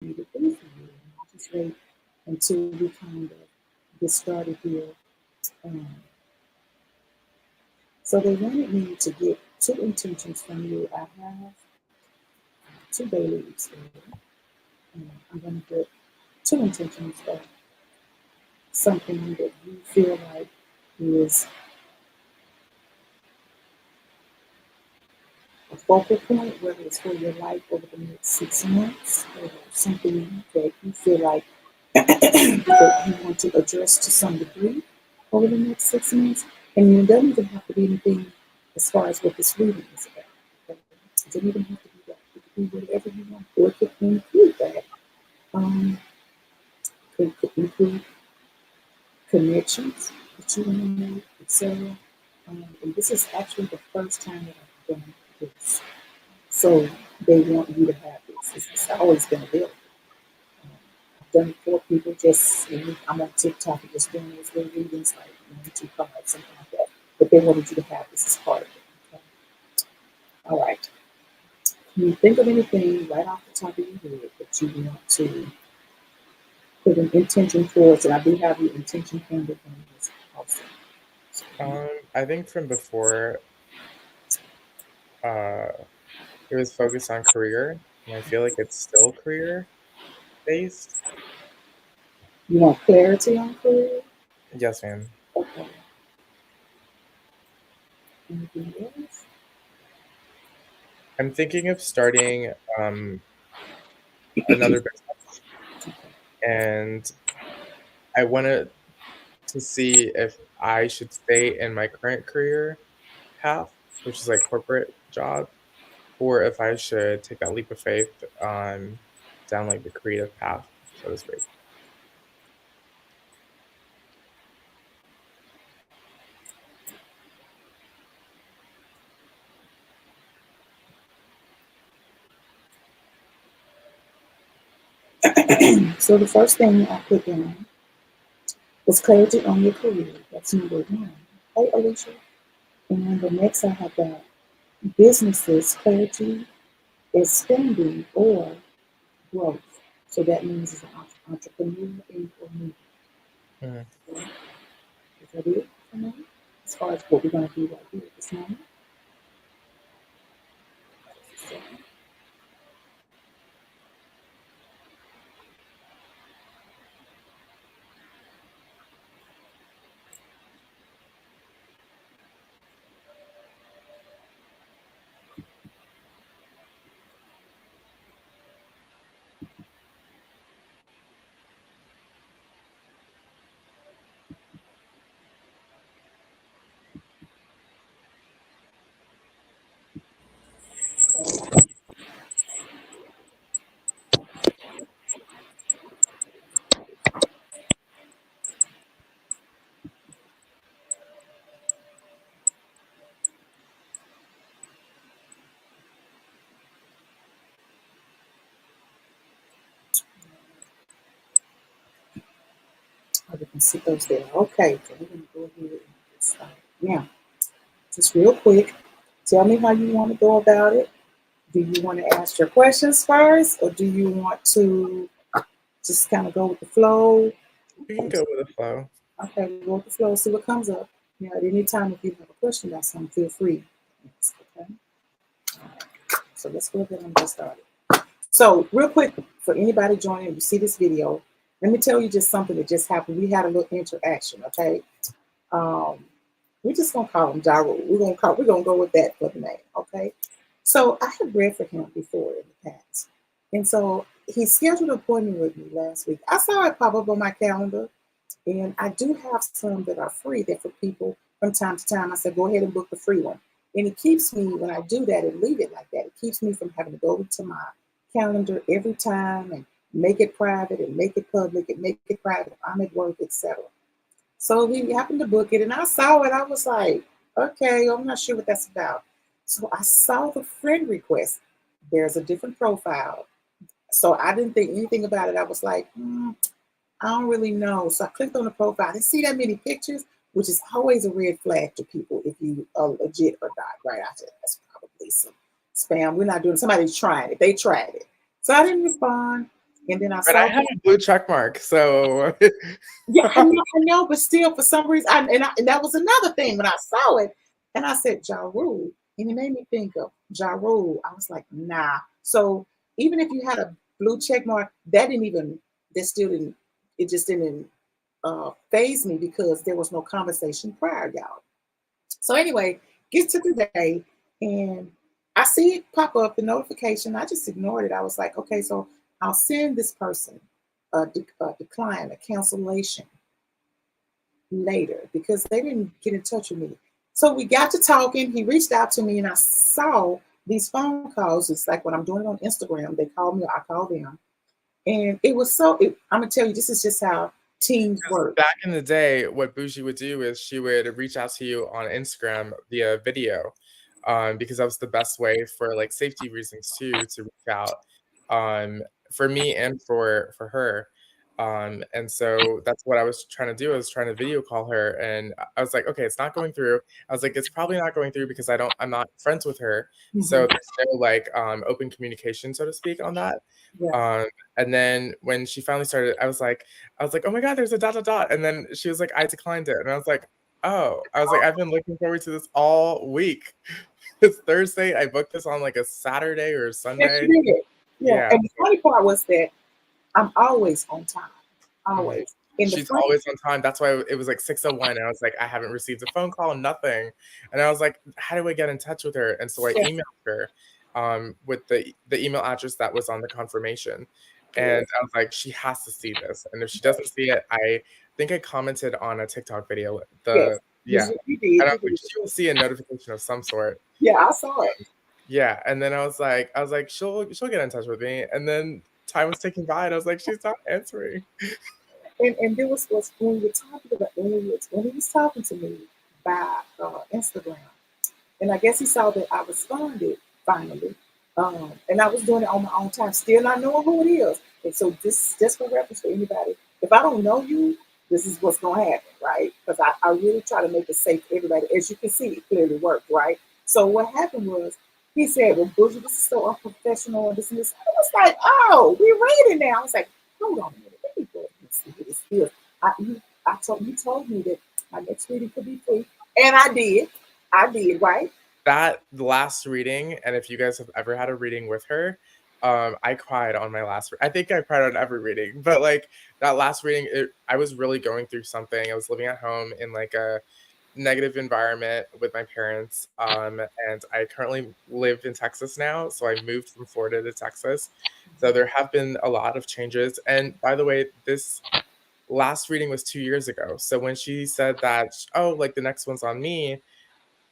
me to do for you. And I'll just wait until we kind of get started here. Um, so they wanted me to get two intentions from you. I have two bay leaves here. I'm going to put two intentions of something that you feel like is a focal point, whether it's for your life over the next 6 months or something that you feel like that you want to address to some degree over the next 6 months. And it doesn't even have to be anything as far as what this reading is about. Okay? It doesn't even have to be that. It could be whatever you want, or it could include that. Um, it could include connections that you want to make, etc. And this is actually the first time that I've done this. So they want you to have this. It's always been available. I've done it for people just, I'm on TikTok and just doing those little readings, like 1, 2 cards, something like that. But they wanted you to have this as part of it. Okay? All right. Can you think of anything right off the top of your head that you want to put an intention towards? And I do have the intention candle on this also. So, I think from before, uh, it was focused on career, and I feel like it's still career based. you want clarity on career? Yes, ma'am. Okay. Anything else? I'm thinking of starting another business, and I wanted to see if I should stay in my current career path, which is like corporate job, or if I should take that leap of faith down like the creative path, so to speak. So the first thing I put down was clarity on your career. That's number one. Hey, Alicia. And the next I have got businesses, clarity, expanding or growth. So that means as an entrepreneur or me. Mhm. Okay? Is that it for now? As far as what we're going to do right here at this moment. So, we can see those there. Okay, so we're going to go ahead and get started. Now, just real quick, tell me how you want to go about it. Do you want to ask your questions first, or do you want to just kind of go with the flow? We can go with the flow. Okay, go with the flow, see what comes up. Now, at any time, if you have a question about something, feel free to ask. Okay, so let's go ahead and get started. So, real quick, for anybody joining, you see this video, let me tell you just something that just happened. We had a little interaction. Okay, um, we're just gonna call him Jaru. We're gonna go with that for the name. Okay, so I have read for him before in the past, and so he scheduled an appointment with me last week. I saw it pop up on my calendar, and I do have some that are free that for people from time to time. I said, go ahead and book the free one. And it keeps me, when I do that and leave it like that, it keeps me from having to go to my calendar every time and make it private and make it public and make it private. I'm at work, etc. So he happened to book it and I saw it. I was like, okay, I'm not sure what that's about. So I saw the friend request. There's a different profile. So I didn't think anything about it. I was like, I don't really know. So I clicked on the profile. I didn't see that many pictures, which is always a red flag to people if you are legit or not, right? I said, that's probably some spam. We're not doing, somebody's trying it. They tried it. So I didn't respond. And then I But I saw, have a blue check mark, so yeah, I know, but still, for some reason, and that was another thing when I saw it, and I said Ja Rule, and it made me think of Ja Rule. I was like, nah. So even if you had a blue check mark, that still didn't, it just didn't phase me because there was no conversation prior, y'all. So anyway, get to the day, and I see it pop up, the notification. I just ignored it. I was like, okay, so I'll send this person a decline, a cancellation later because they didn't get in touch with me. So we got to talking. He reached out to me, and I saw these phone calls. It's like when I'm doing it on Instagram, they call me, I call them. And it was I'm going to tell you, this is just how teams work. back in the day, what Boujee would do is she would reach out to you on Instagram via video, because that was the best way for like safety reasons too to reach out, for me and for her. And so that's what I was trying to do. I was trying to video call her, and I was like, okay, it's not going through. I was like, it's probably not going through because I'm not friends with her. So Mhm. there's no like open communication, so to speak, on that. Yeah. Um, and then when she finally started, I was like, oh my God, there's a dot dot dot. And then she was like, I declined it. And I was like, oh, I was like, I've been looking forward to this all week. It's Thursday. I booked this on like a Saturday or a Yes, Sunday. you did. Yeah. Yeah. And the funny part was that I'm always on time. Mhm. Always. In the She's front, always on time. That's why it was like 6:01. And I was like, I haven't received a phone call, nothing. And I was like, how do I get in touch with her? And so I yeah, emailed her with the email address that was on the confirmation. And yes, I was like, she has to see this. And if she doesn't see it, I think I commented on a TikTok video. yes. Yeah. You did. And I You was like, did. she will see a notification of some sort. Yeah, I saw it. Yeah. And then I was like, she'll get in touch with me. And then time was ticking by and I was like, she's not answering. And there was when we were talking about when he was talking to me by Instagram, and I guess he saw that I responded finally, and I was doing it on my own time, still not knowing who it is. And so this just for reference for anybody. If I don't know you, this is what's going to happen, right? Because I really try to make it safe for everybody. As you can see, it clearly worked, right? So what happened was he said, "Well, Boujee, this is so unprofessional and this and this." I was like, "Oh, we're reading now." I was like, "Hold on a minute, let me go and see what this is." You told me that my next reading could be free, and I did. I did, right? That last reading, and if you guys have ever had a reading with her, I cried on my last I think I cried on every reading, but, like, that last reading, I was really going through something. I was living at home in, like, a negative environment with my parents, and I currently live in Texas now, so I moved from Florida to Texas. So there have been a lot of changes, and by the way, this last reading was 2 years ago, so when she said that, "Oh, like, the next one's on me,"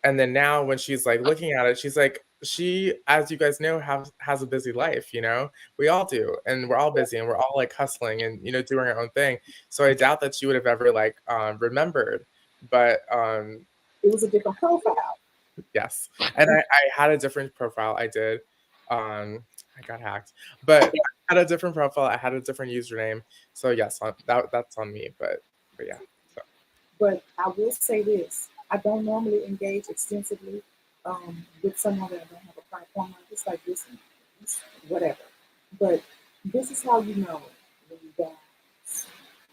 and then now when she's, like, looking at it, she's like she, as you guys know, has a busy life, you know? We all do, and we're all busy, and we're all, like, hustling and, doing our own thing. So I doubt that she would have ever, like, remembered, but, It was a different profile. yes. And I had a different profile, I did. I got hacked, but I had a different profile, I had a different username. So, yes, that's on me, but yeah, so But I will say this: I don't normally engage extensively with someone that I don't have a platform on. Just like this, whatever. But this is how you know when you guys,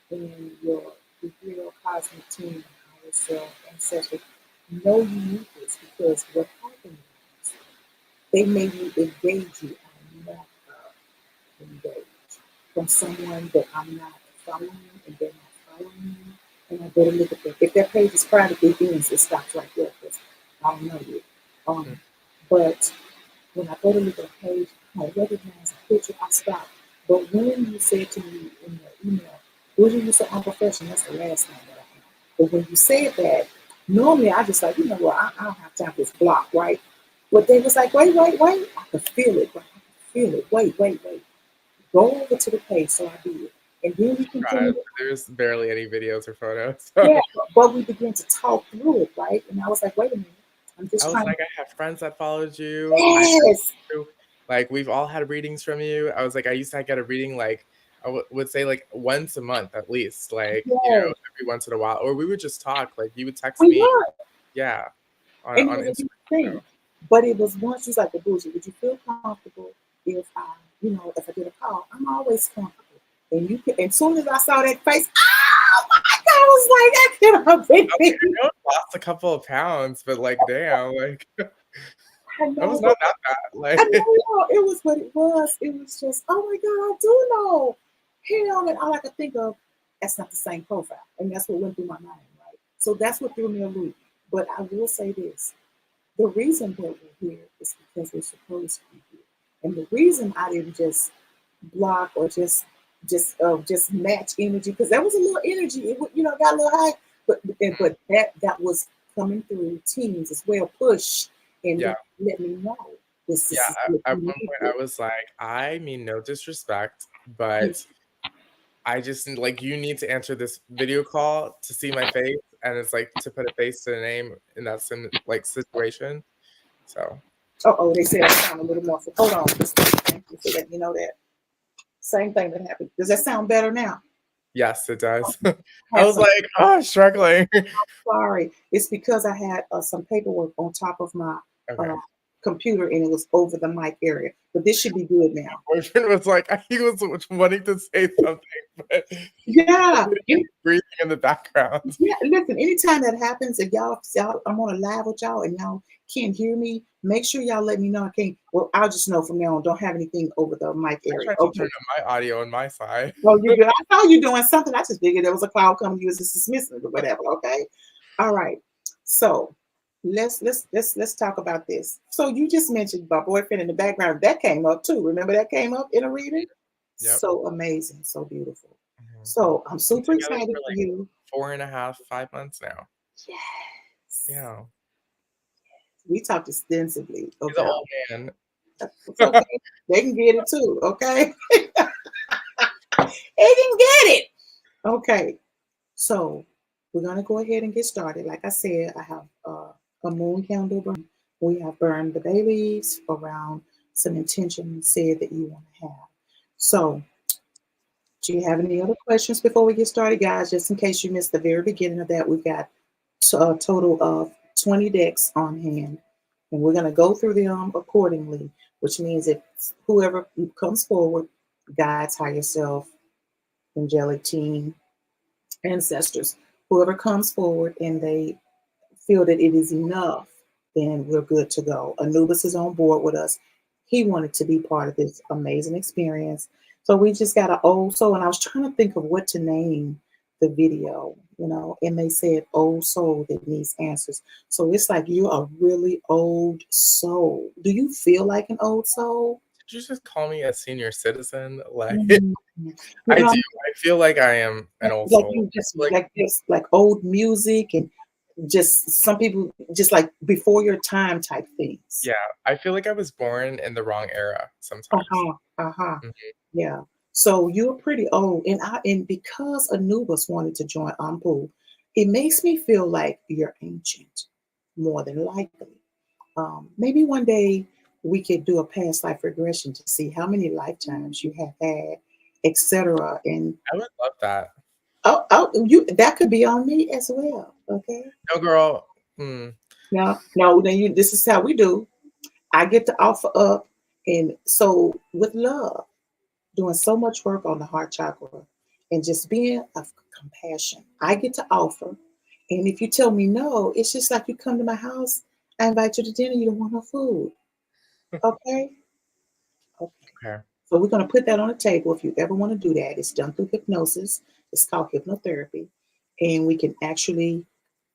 when your ethereal cosmic team, higher self, ancestors know you need this because what happened is they made you engage you. I'm not engaged from someone that I'm not following and they're not following me. And I better look at that. If that page is privately being, it stops right there because I don't know you. mm, But when I go to look at a page, I recognize a picture, I stop. But when you said to me in the email, Would you so unprofessional? That's the last thing that I have. But when you said that, normally I just like, you know what, I don't have time for this block, right? But they was like, wait. I could feel it, right? I could feel it. Wait. Go over to the page. So I did. And then we tried. continued. There's barely any videos or photos, Yeah, so but we began to talk through it, right? And I was like, wait a minute. I'm I just was trying to. like, "I have friends that followed you. I Yes. you. Like, we've all had readings from you." I was like, "I used to get a reading, like, I would say, like, once a month at least, like, Yes. every once in a while, or we would just talk, like, you would text We me." were. Yeah, And it on was a Instagram, huge thing. so But it was once she's like, Boujee, would you feel comfortable if I, you know, if I get a call, I'm always comfortable. And you can, as soon as I saw that face, oh my God, I was like, that cannot be Okay, me. I know I lost a couple of pounds, but like, damn, like I I was know, not that bad. I Like, know it was what it was. It was just, oh my God, I do know him. And all I could think of, that's not the same profile. And that's what went through my mind, right? So that's what threw me a loop. But I will say this. The reason that we're here is because we're supposed to be here. And the reason I didn't just block or just match energy, because there was a little energy, got a little high, but that was coming through teams as well, push and yeah. let me know this Yeah, is what at you one need point to I was like, I mean no disrespect, but I just like you need to answer this video call to see my face, and it's like to put a face to the name in that like situation. So Oh, they said I sound a little more. Hold on. Thank you for letting me know that. Same thing that happened. Does that sound better now? yes, it does. I I had was some. like, oh, struggling. Sorry. It's because I had some paperwork on top of my uh, Okay. computer and it was over the mic area. But this should be good now. Boyfriend was like, he was wanting to say something, but Yeah. breathing in the background. Yeah, listen, anytime that happens, if y'all I'm on a live with y'all and y'all can't hear me, make sure y'all let me know I can't. Well, I'll just know from now on, don't have anything over the mic I area. tried to Okay. turn up my audio on my side. Oh, you good. I saw you doing something. I just figured there was a call coming, you was just dismissing it or whatever. Okay. All right. So let's talk about this. So you just mentioned my boyfriend in the background. That came up too. Remember that came up in a reading? Yep. So amazing, so beautiful. Mhm. So I'm Been super together excited for for like you. 4.5, 5 months now. Yes. Yeah. We talked extensively He's an about old man. it's okay. They can get it too, okay? They can get it. Okay. So we're gonna go ahead and get started. Like I said, I have a moon candle burn. We have burned the bay leaves around some intention said that you want to have. So do you have any other questions before we get started, guys? Just in case you missed the very beginning of that, we've got a total of 20 decks on hand, and we're going to go through them accordingly, which means if whoever comes forward, guides, higher self, angelic team, ancestors, whoever comes forward and they feel that it is enough, then we're good to go. Anubis is on board with us. He wanted to be part of this amazing experience. So we just got an old soul. And I was trying to think of what to name the video, and they said old soul that needs answers. So it's like you're a really old soul. Do you feel like an old soul? Did you just call me a senior citizen? Like Mhm. I No, do. I feel like I am an old like soul. you I just feel like like old music and just some people just like before your time type things. yeah, I feel like I was born in the wrong era sometimes. Uh-huh. Uh-huh. Mhm. Yeah. So you're pretty old. And because Anubis wanted to join Ampu, it makes me feel like you're ancient, more than likely. Maybe one day we could do a past life regression to see how many lifetimes you have had, etc. And I would love that. you that could be on me as well. Okay. No, girl. Mm, No, then this is how we do. I get to offer up, and so with love, doing so much work on the heart chakra, and just being of compassion, I get to offer. And if you tell me no, it's just like you come to my house, I invite you to dinner, you don't want no food. Okay? Okay. okay. So we're going to put that on the table if you ever want to do that. It's done through hypnosis. It's called hypnotherapy. And we can actually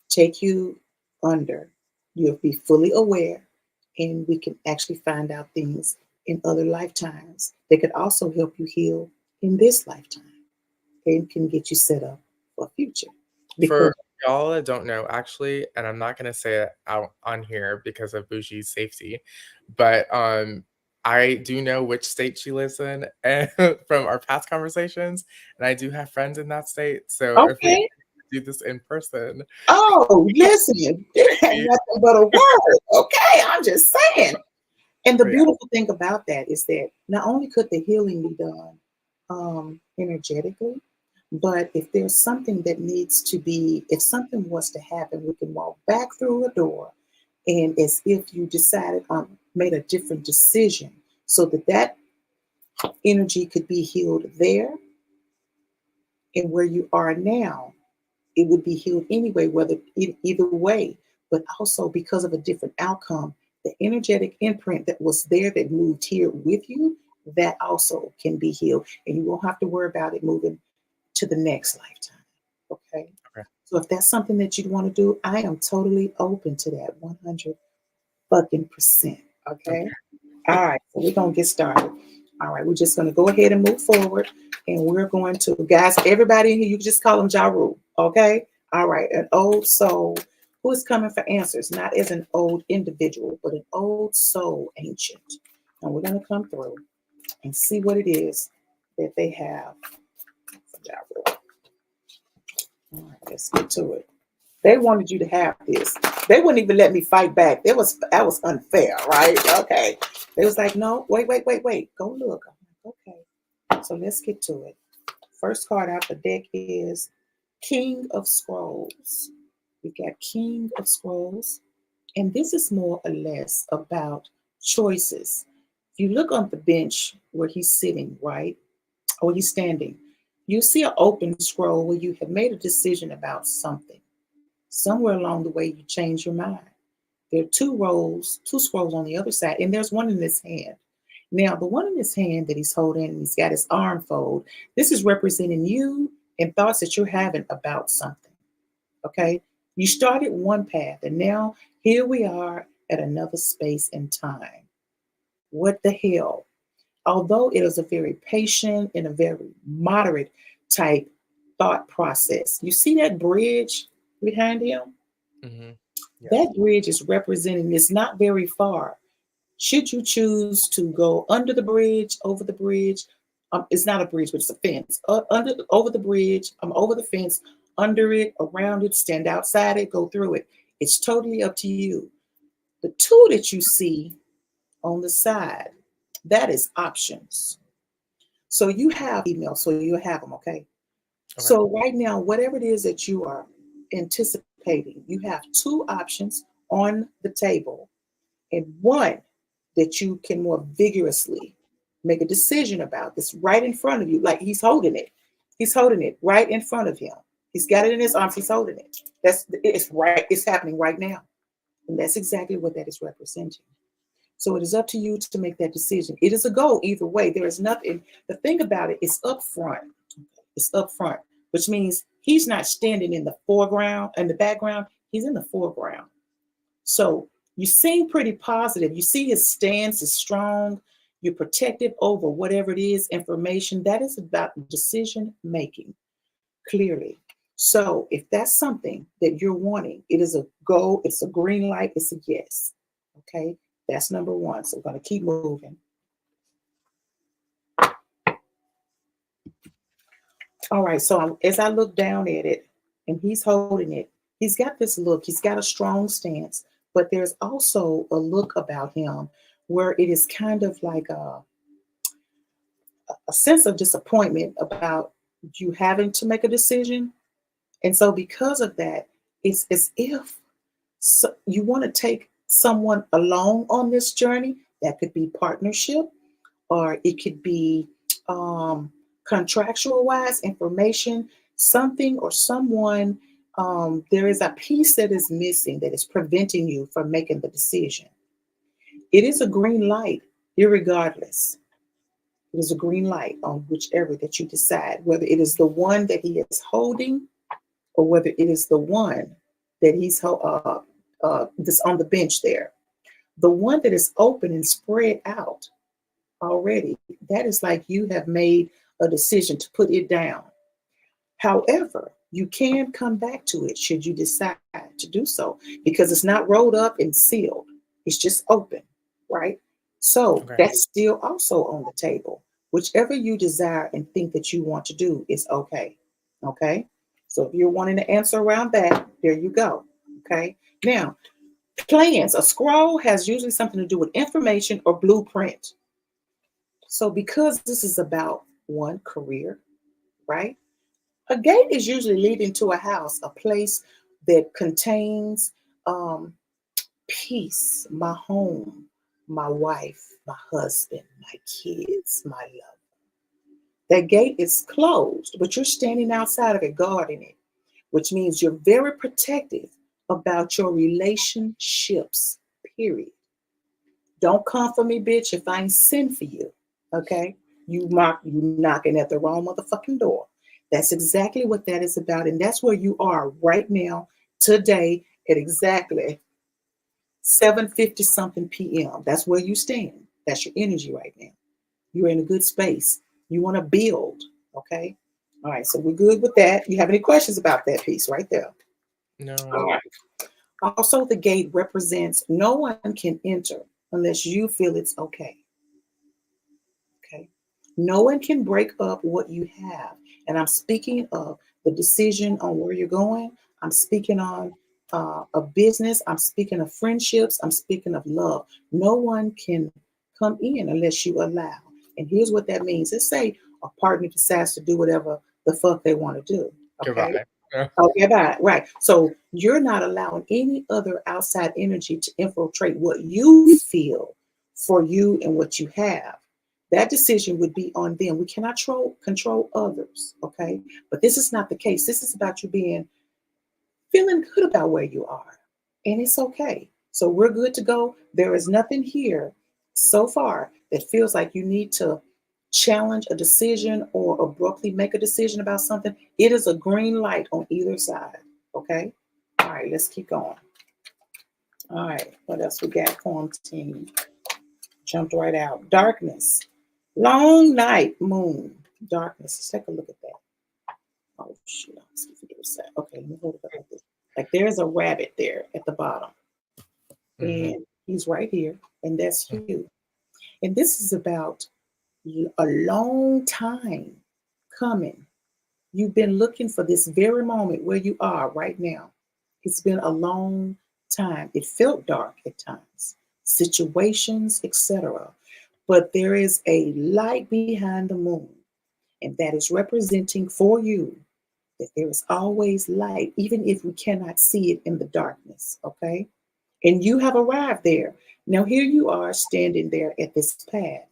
take you under. You'll be fully aware, and we can actually find out things in other lifetimes that could also help you heal in this lifetime and can get you set up for a future. For Because y'all that don't know, actually, and I'm not gonna say it out on here because of Boujee's safety, but I do know which state she lives in and from our past conversations, and I do have friends in that state. So if we okay, do this in person, oh, listen, it ain't maybe, nothing but a word. Okay, I'm just saying. And the but yeah, beautiful thing about that is that not only could the healing be done energetically, but if there's something that needs to be, if something was to happen, we can walk back through a door, and as if you decided made a different decision, so that energy could be healed there, and where you are now, it would be healed anyway, whether either way, but also because of a different outcome, the energetic imprint that was there that moved here with you, that also can be healed. And you won't have to worry about it moving to the next lifetime. Okay. Okay. So if that's something that you'd want to do, I am totally open to that 100 fucking percent. Okay. Okay. All right. So we're going to get started. All right. We're just going to go ahead and move forward. And we're going to, guys, everybody in here, you can just call him Ja Rule. Okay. All right. An old soul who is coming for answers, not as an old individual, but an old soul ancient. And we're going to come through and see what it is that they have for Ja Rule. All right. Let's get to it. They wanted you to have this. They wouldn't even let me fight back. That was unfair, right? Okay. They was like, no, wait. Go look. I'm like, okay. So let's get to it. First card out the deck is King of Scrolls. We got King of Scrolls. And this is more or less about choices. If you look on the bench where he's sitting, right? Or he's standing, you see an open scroll where you have made a decision about something. Somewhere along the way, you change your mind. There are two scrolls on the other side, and there's one in his hand. Now, the one in his hand that he's holding, and he's got his arm fold, this is representing you and thoughts that you're having about something. Okay? You started one path, and now here we are at another space and time. What the hell? Although it is a very patient and a very moderate type thought process. You see that bridge behind him? Mm-hmm. Yes. That bridge is representing this not very far. Should you choose to go under the bridge, over the bridge, it's not a bridge, but it's a fence. Over the bridge, over the fence, under it, around it, stand outside it, go through it. It's totally up to you. The two that you see on the side, that is options. So you have email, so you have them, okay? So right now, whatever it is that you are anticipating, you have two options on the table and one that you can more vigorously make a decision about. This right in front of you, like he's holding it. He's holding it right in front of him. He's got it in his arms. He's holding it. It's right. It's happening right now. And that's exactly what that is representing. So it is up to you to make that decision. It is a go either way. There is nothing. The thing about it is up front. It's up front, which means he's not standing in the foreground and the background. He's in the foreground. So you seem pretty positive. You see his stance is strong. You're protective over whatever it is, information. That is about decision making, clearly. So if that's something that you're wanting, it is a go. It's a green light. It's a yes. Okay. That's number one. So we're going to keep moving. All right. So as I look down at it and he's holding it, he's got this look. He's got a strong stance, but there's also a look about him where it is kind of like a sense of disappointment about you having to make a decision. And so because of that, it's as if you want to take someone along on this journey. That could be partnership, or it could be contractual wise information, something or someone. There is a piece that is missing that is preventing you from making the decision. It is a green light, irregardless. It is a green light on whichever that you decide, whether it is the one that he is holding or whether it is the one that he's that's on the bench there. The one that is open and spread out already, that is like you have made a decision to put it down. However, you can come back to it should you decide to do so because it's not rolled up and sealed. It's just open, right? So that's still also on the table. Whichever you desire and think that you want to do is okay. Okay. So if you're wanting to answer around that, there you go. Okay. Now, plans. A scroll has usually something to do with information or blueprint. So because this is about one career, right? A gate is usually leading to a house, a place that contains peace, my home, my wife, my husband, my kids, my love. That gate is closed, but you're standing outside of it, guarding it, which means you're very protective about your relationships, period. Don't come for me, bitch, if I ain't sent for you. Okay? You knocking at the wrong motherfucking door. That's exactly what that is about. And that's where you are right now, today, at exactly 7:50 something p.m. That's where you stand. That's your energy right now. You're in a good space. You want to build. Okay. All right. So we're good with that. You have any questions about that piece right there? All No. right. Also, the gate represents no one can enter unless you feel it's okay. Okay. No one can break up what you have. And I'm speaking of the decision on where you're going. I'm speaking on a business. I'm speaking of friendships. I'm speaking of love. No one can come in unless you allow. And here's what that means. Let's say a partner decides to do whatever the fuck they want to do. Okay. Goodbye. Yeah. Okay, bye. Right. So you're not allowing any other outside energy to infiltrate what you feel for you and what you have. That decision would be on them. We cannot control others. Okay. But this is not the case. This is about you being feeling good about where you are. And it's okay. So we're good to go. There is nothing here so far that feels like you need to challenge a decision or abruptly make a decision about something. It is a green light on either side. Okay. All right, let's keep going. All right, what else we got? Quarantine. Jumped right out. Darkness. Long night, moon. Darkness. Let's take a look at that. Oh, shit. Let's see if we get a set. Okay, let me hold it up like this. Like there's a rabbit there at the bottom. Mm-hmm. And he's right here. And that's you. And this is about a long time coming. You've been looking for this very moment where you are right now. It's been a long time. It felt dark at times, situations, etc. But there is a light behind the moon, and that is representing for you that there is always light, even if we cannot see it in the darkness. Okay. And you have arrived there. Now, here you are standing there at this path.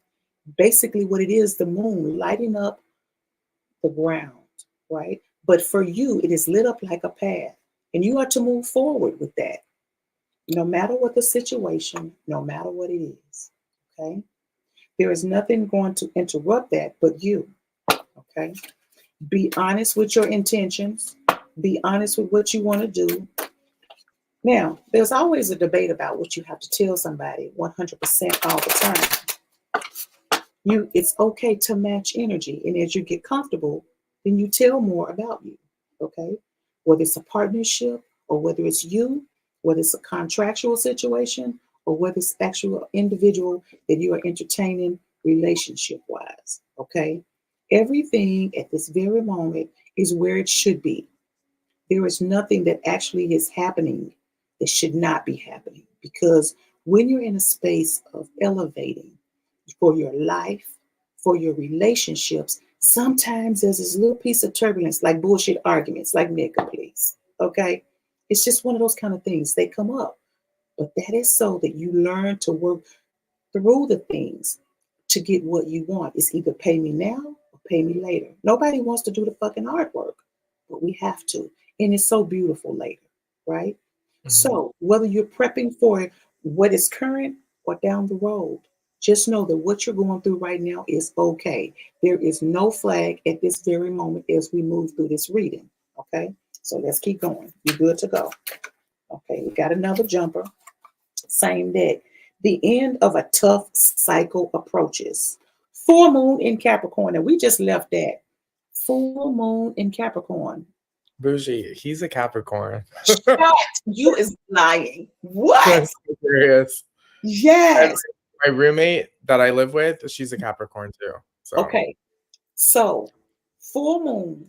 Basically, what it is, the moon lighting up the ground, right? But for you, it is lit up like a path. And you are to move forward with that, no matter what the situation, no matter what it is. Okay. There is nothing going to interrupt that but you. Okay. Be honest with your intentions. Be honest with what you want to do. Now, there's always a debate about what you have to tell somebody 100% all the time. It's okay to match energy. And as you get comfortable, then you tell more about you. Okay. Whether it's a partnership or whether it's you, whether it's a contractual situation or whether it's actual individual that you are entertaining relationship wise. Okay. Everything at this very moment is where it should be. There is nothing that actually is happening that should not be happening, because when you're in a space of elevating for your life, for your relationships, sometimes there's this little piece of turbulence, like bullshit arguments, like nigga, please. Okay. It's just one of those kind of things. They come up. But that is so that you learn to work through the things to get what you want. It's either pay me now or pay me later. Nobody wants to do the fucking hard work, but we have to. And it's so beautiful later, right? Mm-hmm. So whether you're prepping for what is current or down the road, just know that what you're going through right now is okay. There is no flag at this very moment as we move through this reading. Okay. So let's keep going. You're good to go. Okay. We got another jumper. Same deck. The end of a tough cycle approaches. Full moon in Capricorn. And we just left that. Full moon in Capricorn. Boujee, he's a Capricorn. Shut. You is lying. What? I'm so serious. Yes. My roommate that I live with, she's a Capricorn too. So. Okay. So full moon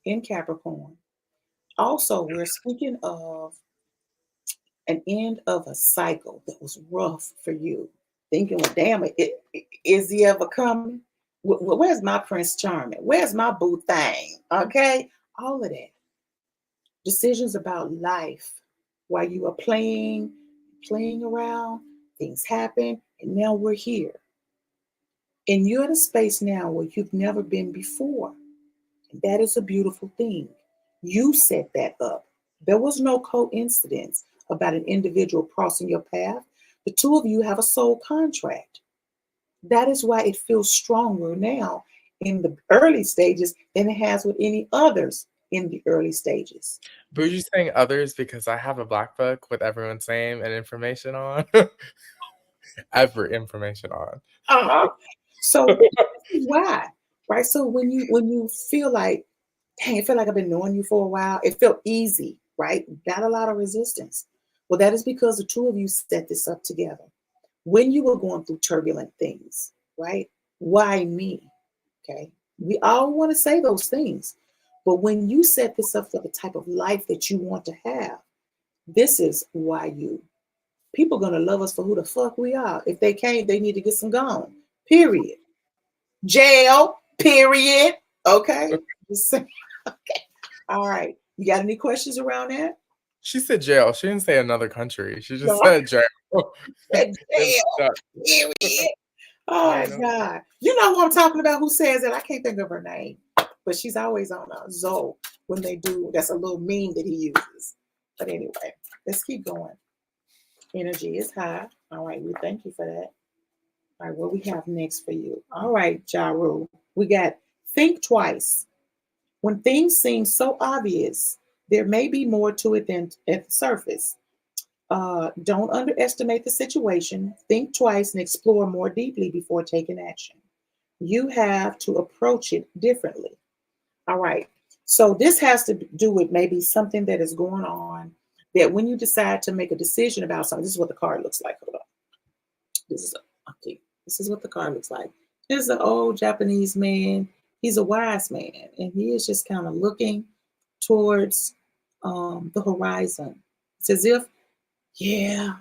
in Capricorn. Also, we're speaking of an end of a cycle that was rough for you. Thinking, well, damn it, is he ever coming? Where's my Prince Charming? Where's my boo thing? Okay, all of that. Decisions about life while you are playing around. things happen, and now we're here. And you're in a space now where you've never been before. And that is a beautiful thing. You set that up. There was no coincidence about an individual crossing your path. The two of you have a soul contract. That is why it feels stronger now in the early stages than it has with any others in the early stages. Boujee saying others because I have a black book with everyone's name and information on. Ever information on. Uh-huh. So this is why, right? So when you feel like, dang, I feel like I've been knowing you for a while, it felt easy, right? Not a lot of resistance. Well, that is because the two of you set this up together. When you were going through turbulent things, right? Why me? Okay. We all want to say those things. But when you set this up for the type of life that you want to have, this is why you. People are going to love us for who the fuck we are. If they can't, they need to get some gone. Period. Jail. Period. Okay. Just say- okay. All right. You got any questions around that? She said jail. She didn't say another country. She just No. said jail. Said jail. Period. Oh God. You know who I'm talking about who says that? I can't think of her name. But she's always on Zoe when they do. That's a little meme that he uses. But anyway, let's keep going. Energy is high. All right, we thank you for that. All right, what we have next for you? All right, Jaru. We got think twice. When things seem so obvious, there may be more to it than at the surface. Don't underestimate the situation. Think twice and explore more deeply before taking action. You have to approach it differently. All right. So this has to do with maybe something that is going on that when you decide to make a decision about something, this is what the card looks like. Hold on. This is okay. This is what the card looks like. This is an old Japanese man. He's a wise man, and he is just kind of looking towards the horizon. It's as if, yeah,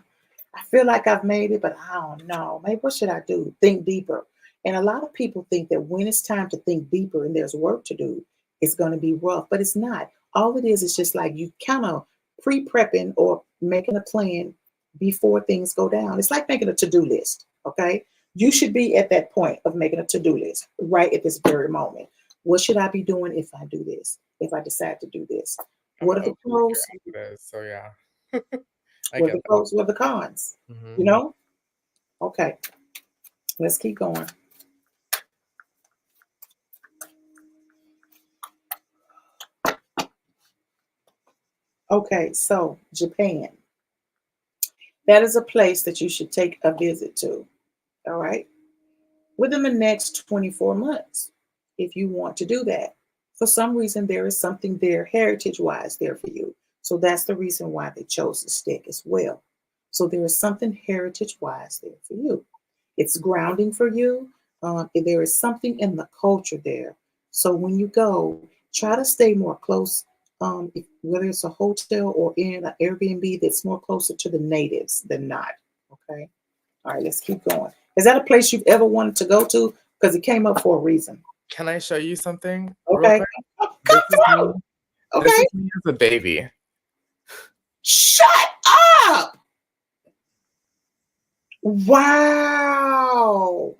I feel like I've made it, but I don't know. Maybe what should I do? Think deeper. And a lot of people think that when it's time to think deeper and there's work to do, it's going to be rough, but it's not. All it is just like you kind of pre-prepping or making a plan before things go down. It's like making a to-do list, okay? You should be at that point of making a to-do list right at this very moment. What should I be doing if I do this? If I decide to do this? What are the pros? So yeah. What are the pros? What are the cons? Mm-hmm. You know? Okay. Let's keep going. Okay, so Japan. That is a place that you should take a visit to. All right. Within the next 24 months, if you want to do that. For some reason, there is something there heritage wise there for you. So that's the reason why they chose to stick as well. So there is something heritage wise there for you. It's grounding for you. There is something in the culture there. So when you go, try to stay more close, whether it's a hotel or in an Airbnb that's more closer to the natives than not. Okay. All right, let's keep going. Is that a place you've ever wanted to go to? Because it came up for a reason. Can I show you something? Okay. This is me. Okay. This is me as a baby. Shut up. Wow.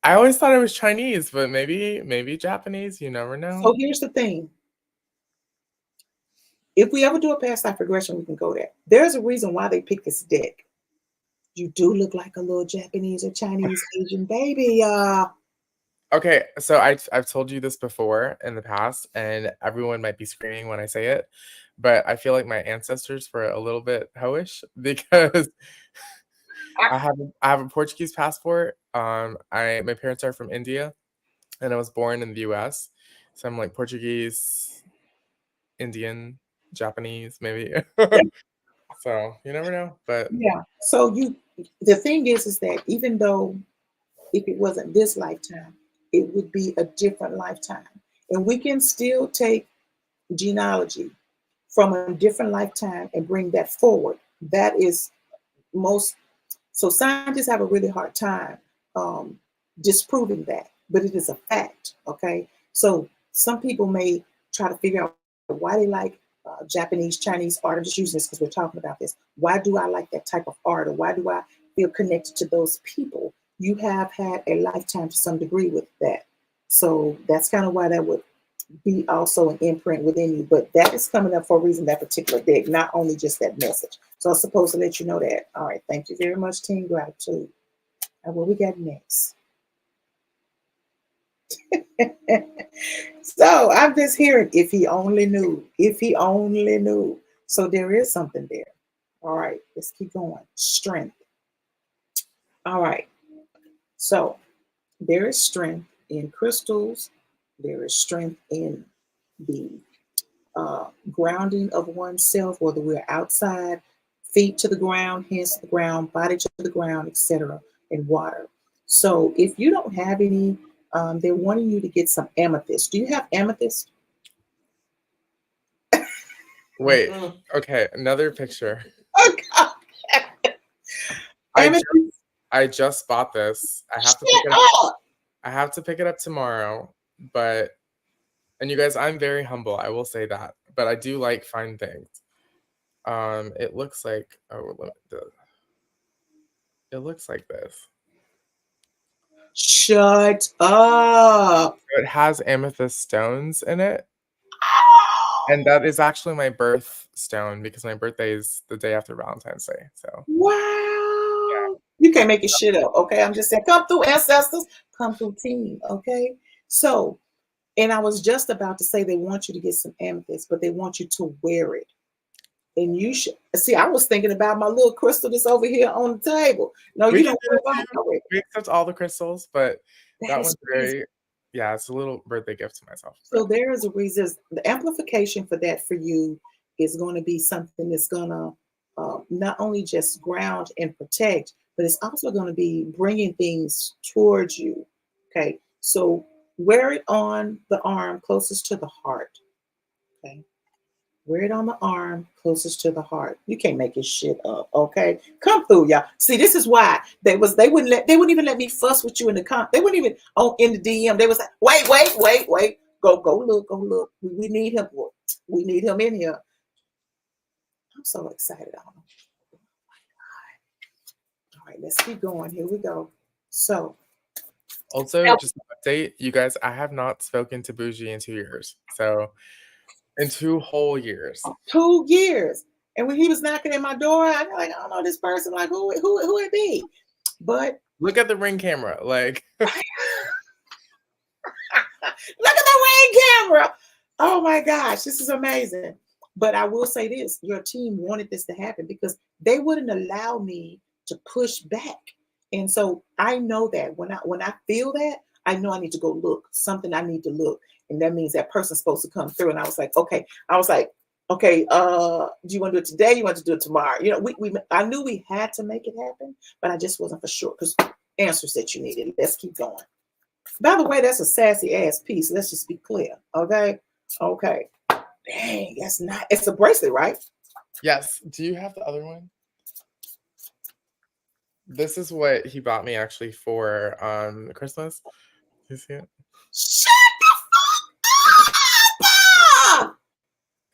I always thought it was Chinese, but maybe Japanese. You never know. So here's the thing. If we ever do a past life regression, we can go there. There's a reason why they picked this deck. You do look like a little Japanese or Chinese Asian baby. Okay, so I've told you this before in the past, and everyone might be screaming when I say it, but I feel like my ancestors were a little bit hoish because I have a Portuguese passport. My parents are from India, and I was born in the U.S., so I'm like Portuguese, Indian, Japanese, maybe. So you never know, but Yeah. So the thing is that even though if it wasn't this lifetime, it would be a different lifetime, and we can still take genealogy from a different lifetime and bring that forward. That is most. So scientists have a really hard time disproving that, but it is a fact. Okay. So some people may try to figure out why they like Japanese, Chinese art. I'm just using this because we're talking about this. Why do I like that type of art, or why do I feel connected to those people, you have had a lifetime to some degree with that. So that's kind of why that would be also an imprint within you. But that is coming up for a reason, that particular deck, not only just that message. So I was supposed to let you know that. All right. Thank you very much, Team Gratitude. And what we got next? So I'm just hearing, if he only knew, if he only knew. So there is something there. All right, let's keep going. Strength. All right. So there is strength in crystals. There is strength in the grounding of oneself, whether we're outside, feet to the ground, hands to the ground, body to the ground, etc., and water. So if you don't have any, they're wanting you to get some amethyst. Do you have amethyst? Wait. Okay. Another picture. Okay. I just bought this. I have to pick it up. I have to pick it up tomorrow. But and you guys, I'm very humble. I will say that. But I do like fine things. It looks like it looks like this. Shut up. It has amethyst stones in it. And that is actually my birthstone because my birthday is the day after Valentine's Day. So Wow. yeah. You can't make it shit up. Okay. I'm just saying, come through, ancestors. Come through, team. Okay. So, and I was just about to say they want you to get some amethyst, but they want you to wear it. And you should see, I was thinking about my little crystal that's over here on the table. No, We you can don't do worry it about too. it. We accept all the crystals, but that That is one's crazy. very, yeah, it's a little birthday gift to myself. So there is a reason. The amplification for that for you is going to be something that's going to not only just ground and protect, but it's also going to be bringing things towards you. Okay. So wear it on the arm closest to the heart. Okay. Wear it on the arm closest to the heart. You can't make this shit up, okay? Come through, y'all. See, this is why they wouldn't even let me fuss with you in the they wouldn't even in the DM. They was like, wait. Go look. We need him. We need him in here. I'm so excited. All right, let's keep going. Here we go. So Also, just an update, you guys, I have not spoken to Boujee in 2 years. So in 2 whole years. 2 years. And when he was knocking at my door, I'm like, I don't know this person. Like, who it be? But look at the ring camera. Like look at the ring camera. Oh my gosh, this is amazing. But I will say this, your team wanted this to happen because they wouldn't allow me to push back. And so I know that when I feel that, I know I need to go look, something I need to look. And that means that person's supposed to come through. And I was like, okay. Okay, do you want to do it today? You want to do it tomorrow? You know, I knew we had to make it happen, but I just wasn't for sure because answers that you needed. Let's keep going. By the way, that's a sassy ass piece. Let's just be clear. Okay. Okay. Dang, that's not, it's a bracelet, right? yes. Do you have the other one? This is what he bought me actually for Christmas. You see it? Shut the fuck up!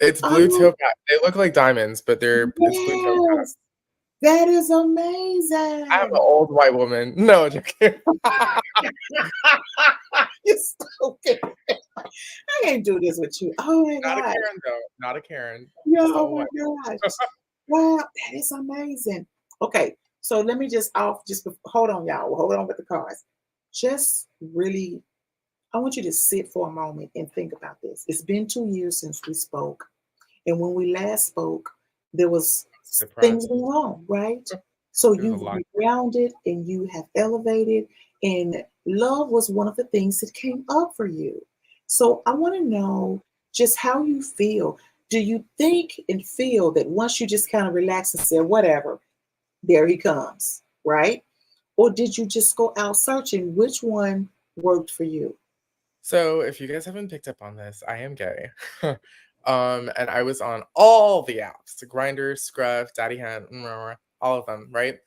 It's blue topaz. They look like diamonds, but it's blue topaz. That is amazing. I'm an old white woman. No, joking. You're stupid. I can't do this with you. Oh my Not god. a Karen though. Not a Karen. Yeah, Just oh my gosh. Wow, that is amazing. Okay, so let me just hold on, y'all. Hold on with the cards. Just really, I want you to sit for a moment and think about this. It's been 2 years since we spoke. And when we last spoke, there was things going on, right? So you've grounded and you have elevated, and love was one of the things that came up for you. So I want to know just how you feel. Do you think and feel that once you just kind of relax and say, whatever, there he comes, right? Or did you just go out searching? Which one worked for you? So if you guys haven't picked up on this, I am gay. And I was on all the apps, the Grindr, Scruff, Daddy Hunt, all of them, right?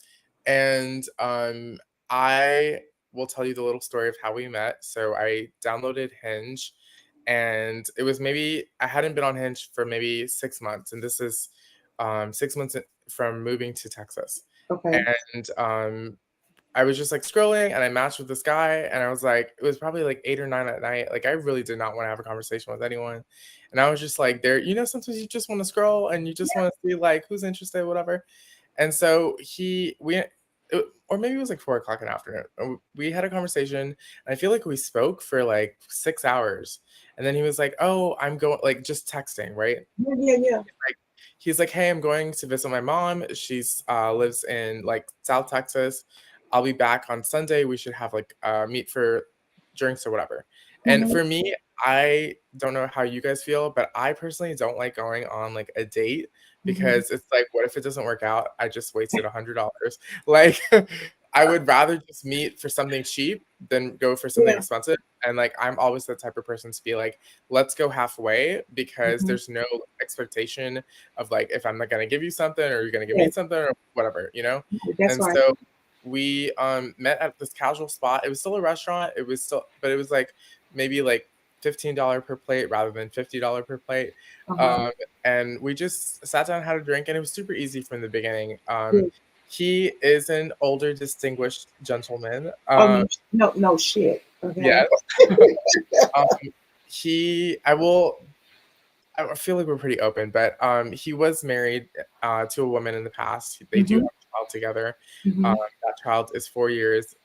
And I will tell you the little story of how we met. So I downloaded Hinge, and it was maybe I hadn't been on Hinge for maybe 6 months, and this is 6 months from moving to Texas. Okay. And I was just like scrolling and I matched with this guy and I was like, it was probably like 8 or 9 at night. Like I really did not want to have a conversation with anyone. And I was just like there, sometimes you just want to scroll and you just want to see like who's interested, whatever. And so or maybe it was like 4 o'clock in the afternoon. We had a conversation and I feel like we spoke for like 6 hours. And then he was like, oh, I'm going like just texting, right? Yeah. He's like, hey, I'm going to visit my mom. She's lives in like South Texas. I'll be back on Sunday. We should have like meet for drinks or whatever. And for me, I don't know how you guys feel, but I personally don't like going on like a date because it's like, what if it doesn't work out? I just wasted $100. Like, I would rather just meet for something cheap than go for something expensive. And like, I'm always the type of person to be like, let's go halfway because there's no expectation of like, if I'm not going to give you something or you're going to give me something or whatever, That's And right. so we met at this casual spot. It was still a restaurant. But it was like maybe like $15 per plate rather than $50 per plate. And we just sat down and had a drink, and it was super easy from the beginning. He is an older, distinguished gentleman. Oh no shit. Okay. Yes. um, I feel like we're pretty open, but he was married to a woman in the past. They do have a child together. That child is 4 years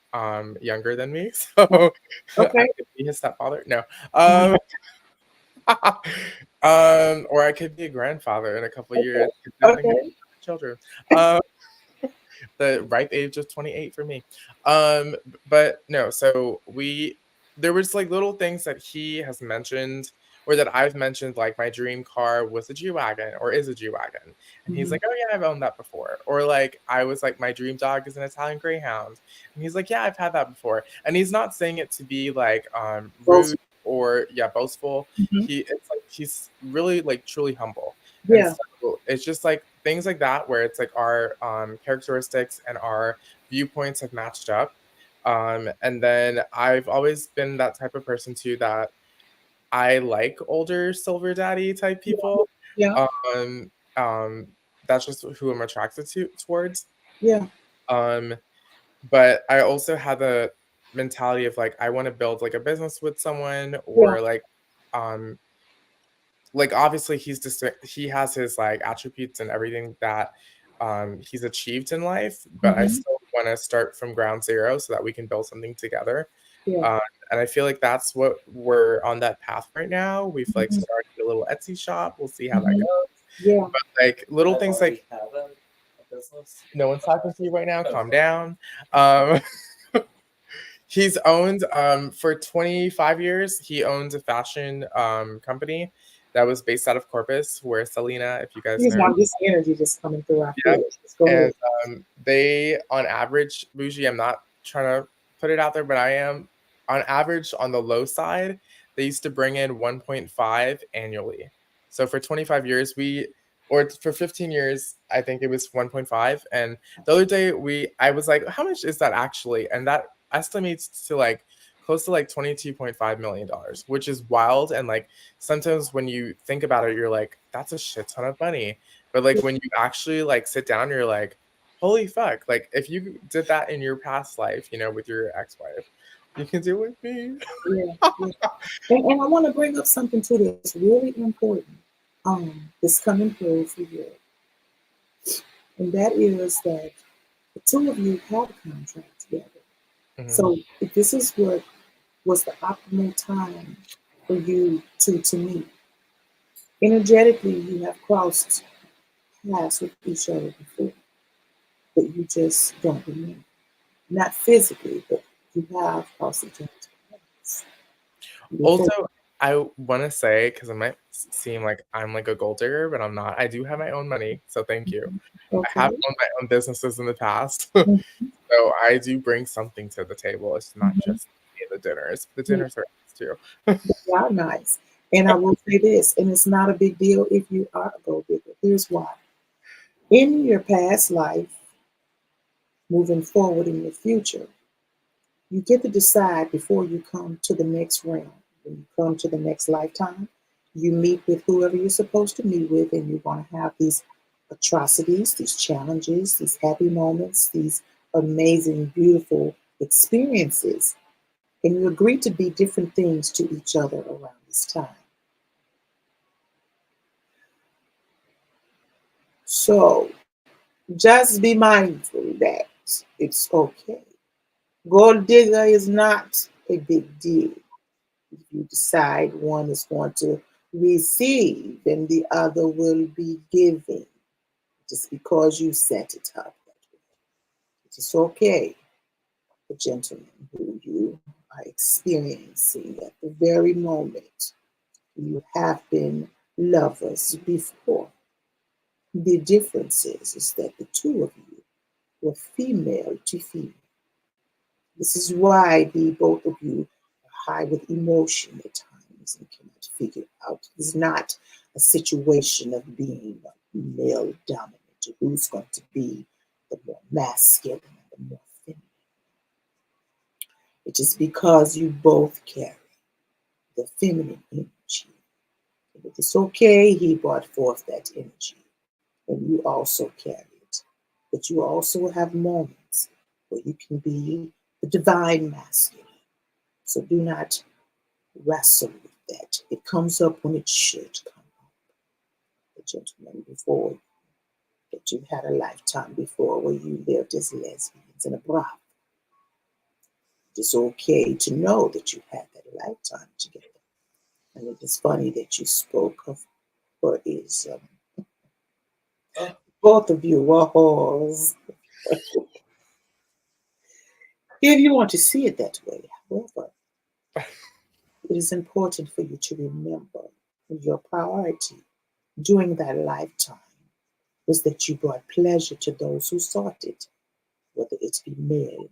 younger than me, so I could be his stepfather. No, or I could be a grandfather in a couple of years. Children. The ripe age of 28 for me. But no, so there was like little things that he has mentioned or that I've mentioned, like my dream car was a G-Wagon or is a G-Wagon. And he's like, oh yeah, I've owned that before. Or like I was like, my dream dog is an Italian Greyhound. And he's like, yeah, I've had that before. And he's not saying it to be like rude or boastful. It's like he's really like truly humble. And so it's just like things like that where it's like our characteristics and our viewpoints have matched up. And then I've always been that type of person too that I like older silver daddy type people. That's just who I'm attracted towards. But I also have the mentality of like I want to build like a business with someone or like obviously he has his like attributes and everything that he's achieved in life, but I still want to start from ground zero so that we can build something together. And I feel like that's what we're on that path right now. We've like started a little Etsy shop. We'll see how that goes. But like little things like no one's talking to you right now. Calm down. He's owned for 25 years. He owns a fashion company that was based out of Corpus, where Selena, if you guys know, this energy just coming through our and they, on average, Boujee, I'm not trying to put it out there, but I am, on average, on the low side, they used to bring in 1.5 annually. So for 25 years, or for 15 years, I think it was 1.5. And the other day, I was like, how much is that actually? And that estimates to like close to like $22.5 million, which is wild. And like sometimes when you think about it, you're like, that's a shit ton of money. But like when you actually like sit down, you're like, holy fuck. Like if you did that in your past life, with your ex-wife, you can do it with me. And I want to bring up something too that's really important. That's coming through for you. And that is that the two of you have a contract together. So if this is what was the optimal time for you to meet. Energetically, you have crossed paths with each other before, but you just don't remember. Not physically, but you have crossed each other's paths. Also, I want to say, because it might seem like I'm like a gold digger, but I'm not. I do have my own money, so thank you. I have owned my own businesses in the past, so I do bring something to the table. It's not just the dinners. The dinners are nice too. They are nice. And I will say this, and it's not a big deal if you are a gold digger. Here's why. In your past life, moving forward in your future, you get to decide before you come to the next realm. When you come to the next lifetime, you meet with whoever you're supposed to meet with, and you're going to have these atrocities, these challenges, these happy moments, these amazing, beautiful experiences. And you agree to be different things to each other around this time. So just be mindful that it's okay. Gold digger is not a big deal. If you decide one is going to receive and the other will be giving, just because you set it up that way. It is okay, the gentleman who you are experiencing at the very moment you have been lovers before. The difference is that the two of you were female to female. This is why the both of you are high with emotion at times and cannot figure out. It's not a situation of being male dominant. Who's going to be the more masculine and the more feminine? It is because you both carry the feminine energy. And it is okay he brought forth that energy, and you also carry it. But you also have moments where you can be the divine masculine. So do not wrestle with that. It comes up when it should come up. The gentleman before that you had a lifetime before where you lived as lesbians in a brothel. It's okay to know that you had that lifetime together. And it is funny that you spoke of what is both of you were whores. If you want to see it that way, however, it is important for you to remember your priority during that lifetime was that you brought pleasure to those who sought it, whether it be male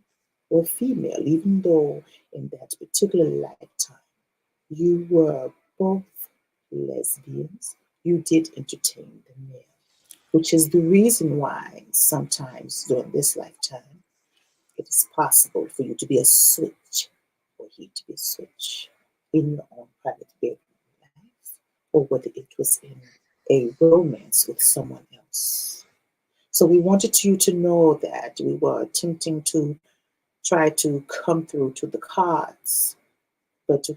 or female, even though in that particular lifetime you were both lesbians, you did entertain the male, which is the reason why sometimes during this lifetime it is possible for you to be a switch or he to be a switch in your own private bedroom life, or whether it was in a romance with someone else. So we wanted you to know that we were attempting to try to come through to the cards, but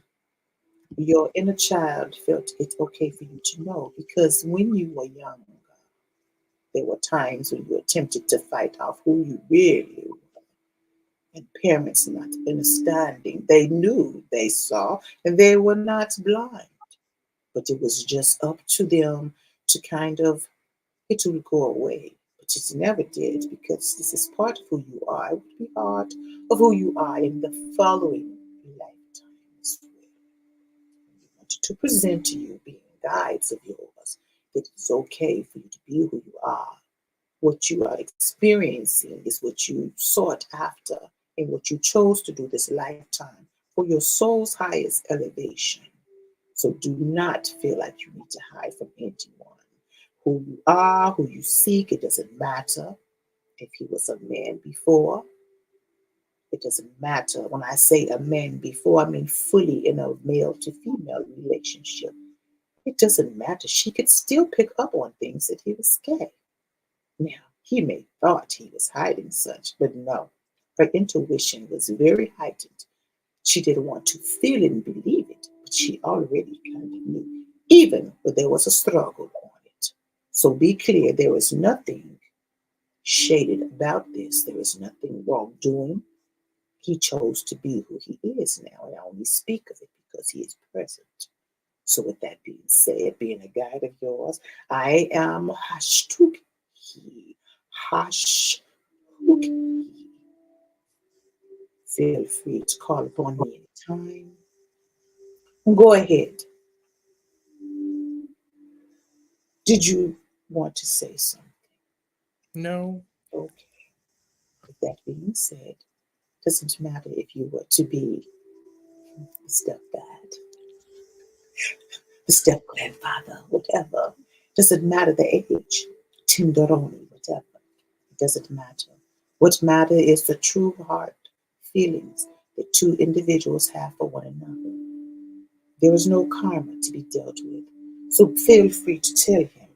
your inner child felt it's okay for you to know because when you were young, there were times when you attempted to fight off who you really were. And parents not understanding. They knew, they saw, and they were not blind. But it was just up to them to kind of, it would go away. But it never did because this is part of who you are. It would be part of who you are in the following lifetime as well. We wanted to present to you, being guides of yours, that it's okay for you to be who you are. What you are experiencing is what you sought after and what you chose to do this lifetime for your soul's highest elevation. So do not feel like you need to hide from anyone. Who you are, who you seek, it doesn't matter. If he was a man before, it doesn't matter. When I say a man before, I mean fully in a male to female relationship. It doesn't matter. She could still pick up on things that he was gay. Now, he may thought he was hiding such, but no. Her intuition was very heightened. She didn't want to feel and believe it, but she already kind of knew, even when there was a struggle on it. So be clear, there is nothing shaded about this. There is nothing wrongdoing. He chose to be who he is now, and I only speak of it because he is present. So with that being said, being a guide of yours, I am Hashtuki. Hashtuki. Feel free to call upon me anytime. Go ahead. Did you want to say something? No. Okay. With that being said, doesn't matter if you were to be the stepdad, the step grandfather, whatever. Doesn't matter the age, Tinderoni, whatever. It doesn't matter. What matters is the true heart feelings that two individuals have for one another. There is no karma to be dealt with. So feel free to tell him,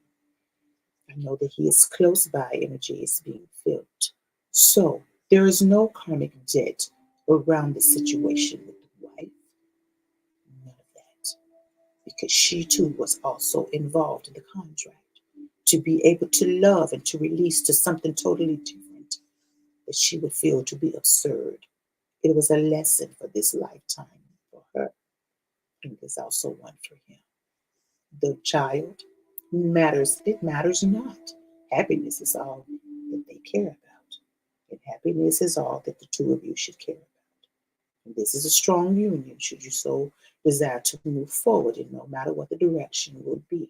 I know that he is close by, energy is being felt. So there is no karmic debt around the situation with the wife. None of that. Because she too was also involved in the contract to be able to love and to release to something totally different that she would feel to be absurd. It was a lesson for this lifetime for her, and there's also one for him. The child matters, it matters not. Happiness is all that they care about. And happiness is all that the two of you should care about. And this is a strong union, should you so desire to move forward, and no matter what the direction will be.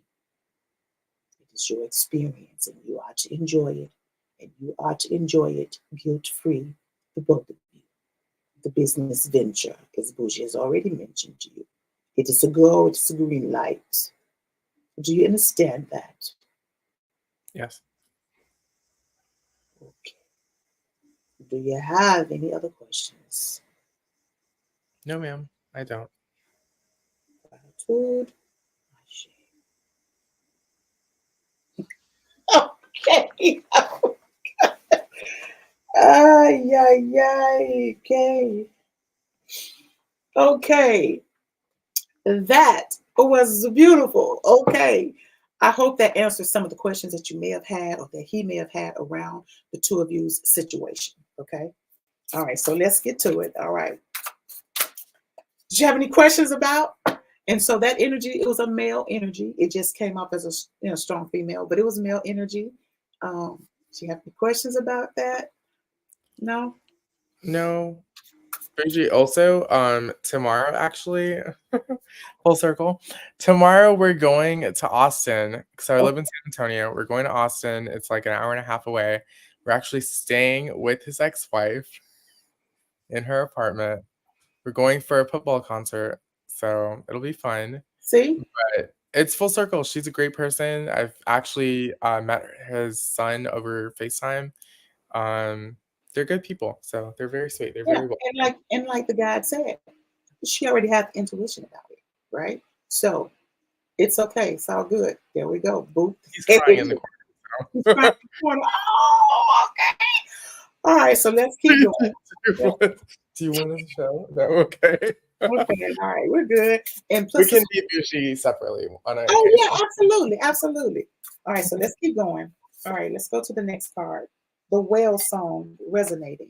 It is your experience, and you are to enjoy it. And you are to enjoy it guilt free for both of you. The business venture, as Boujee has already mentioned to you, it is a go, it's a green light. Do you understand that? Yes. Okay. Do you have any other questions? No, ma'am, I don't. Gratitude. Okay. Ay, ay, ay. Okay. Okay. That was beautiful. Okay. I hope that answers some of the questions that you may have had or that he may have had around the two of you's situation. Okay. All right. So let's get to it. All right. Did you have any questions about? And so that energy, it was a male energy. It just came off as a strong female, but it was male energy. Do you have any questions about that? No? No. Boujee, also, tomorrow, actually, full circle. Tomorrow we're going to Austin because I Oh, live in San Antonio. We're going to Austin. It's like an hour and a half away. We're actually staying with his ex-wife in her apartment. We're going for a football concert, so it'll be fun. see? But it's full circle. She's a great person. I've actually met his son over FaceTime. They're good people, so they're very sweet. They're Yeah. very well. And like the guy said, she already had the intuition about it, right? So it's okay. It's all good. There we go. Boop. He's crying in the He's corner. crying in the corner. Oh, okay. All right. So let's keep going. Yeah. Do you want to show? Is that okay? Okay. All right. We're good. And We plus, can be Boujee separately on an oh yeah, occasion. absolutely, absolutely. All right. So let's keep going. All right. Let's go to the next card. The whale song resonating.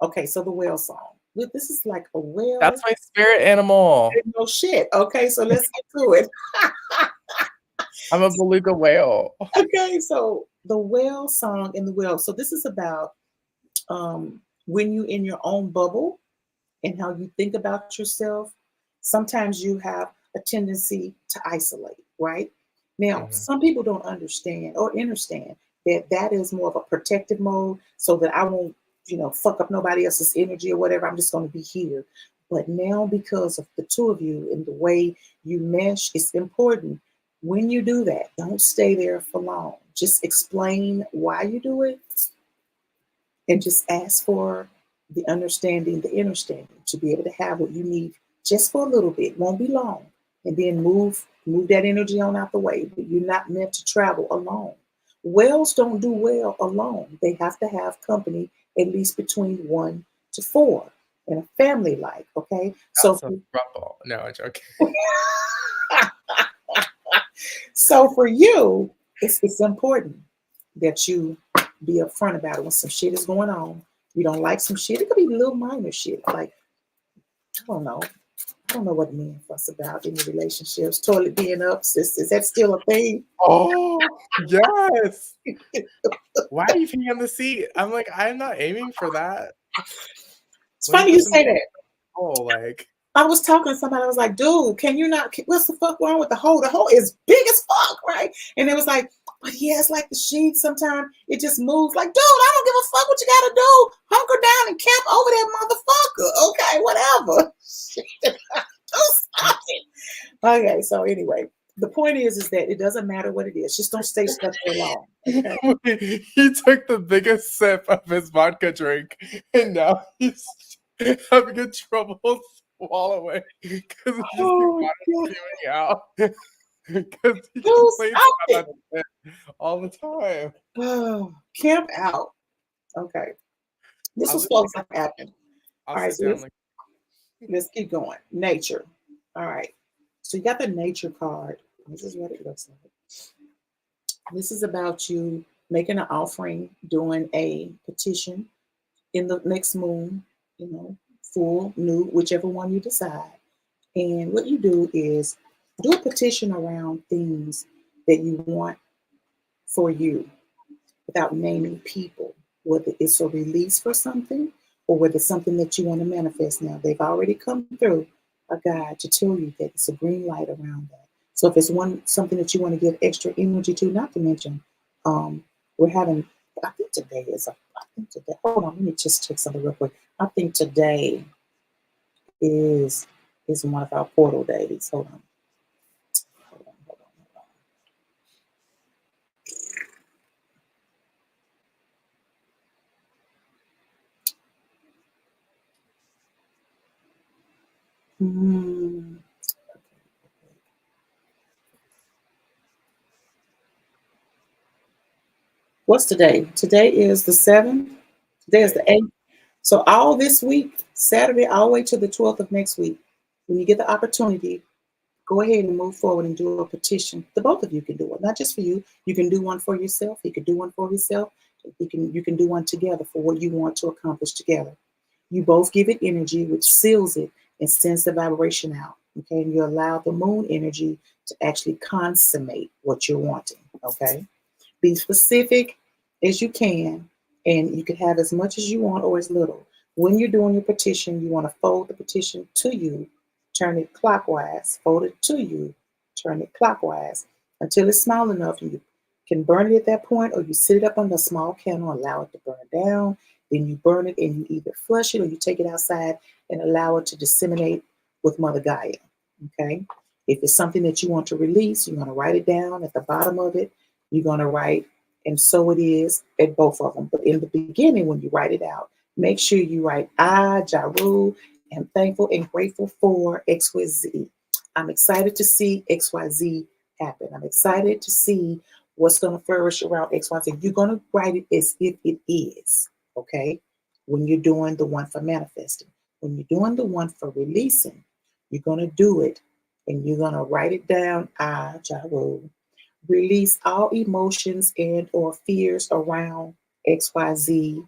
Okay. So the whale song. This is like a whale. That's my spirit animal. No shit. Okay. So let's get to it. I'm a beluga whale. Okay, so the whale song and the whale. So this is about when you in your own bubble and how you think about yourself. Sometimes you have a tendency to isolate, right? Now, Mhm. some people don't understand or understand that that is more of a protective mode, so that I won't, fuck up nobody else's energy or whatever. I'm just going to be here. But now, because of the two of you and the way you mesh, it's important when you do that. Don't stay there for long. Just explain why you do it and just ask for the understanding, the understanding to be able to have what you need just for a little bit. Won't be long. And then move that energy on out the way. But you're not meant to travel alone. Whales don't do well alone. They have to have company at least between 1 to 4 in a family life. Okay. That's So a rumble. No, I'm joking. so for you, it's important that you be upfront about it when some shit is going on. You don't like some shit. It could be little minor shit. Like, I don't know. I don't know what men fuss about in the relationships. Toilet being up, is that still a thing? Oh, yes. Why are you peeing on the seat? I'm like, I'm not aiming for that. It's Let me funny put you some say that. like. I was talking to somebody. I was like, dude, can you not? What's the fuck wrong with the hole? The hole is big as fuck, right? And it was like, but yeah, it's like the sheet. Sometimes it just moves. Like, dude, I don't give a fuck what you gotta do. Hunker down and camp over that motherfucker. Okay, whatever. Do something. Okay, so anyway, the point is that it doesn't matter what it is. Just don't stay stuck there long. Okay? He took the biggest sip of his vodka drink, and now he's having a trouble swallowing because it's just the Oh, water God. spewing out. Because he Oh, complains stop about it. it all the time. Oh, camp out. Okay. This I'll was just supposed to happen. I'll All right, sit so down like let's keep going. Nature. All right. So you got the nature card. This is what it looks like. This is about you making an offering, doing a petition in the next moon, you know, full, new, whichever one you decide. And what you do is do a petition around things that you want for you without naming people, whether it's a release for something or whether it's something that you want to manifest now. They've already come through a guide to tell you that it's a green light around that. So if it's something that you want to give extra energy to, not to mention, um, we're having, I think today is I think today, hold on, let me just check something real quick. I think today is one of our portal days. Hold on. Hold on, hold on, hold on. Hmm. What's today? Today is the 7th. Today is the 8th. So all this week, Saturday, all the way to the 12th of next week, when you get the opportunity, go ahead and move forward and do a petition. The both of you can do it, not just for you. You can do one for yourself. You can do one for yourself. You can do one together for what you want to accomplish together. You both give it energy, which seals it and sends the vibration out. Okay, and you allow the moon energy to actually consummate what you're wanting. Okay. Be specific as you can, and you can have as much as you want or as little. When you're doing your petition, you want to fold the petition to you, turn it clockwise, fold it to you, turn it clockwise until it's small enough and you can burn it at that point, or you sit it up on a small candle, allow it to burn down. Then you burn it and you either flush it or you take it outside and allow it to disseminate with Mother Gaia. Okay. If it's something that you want to release, you're going to write it down at the bottom of it. You're going to write, and so it is at both of them. But in the beginning, when you write it out, make sure you write, I, Jaru, am thankful and grateful for XYZ. I'm excited to see XYZ happen. I'm excited to see what's going to flourish around XYZ. You're going to write it as if it is, okay? When you're doing the one for manifesting. When you're doing the one for releasing, you're going to do it and you're going to write it down, I, Jaru, release all emotions and or fears around XYZ.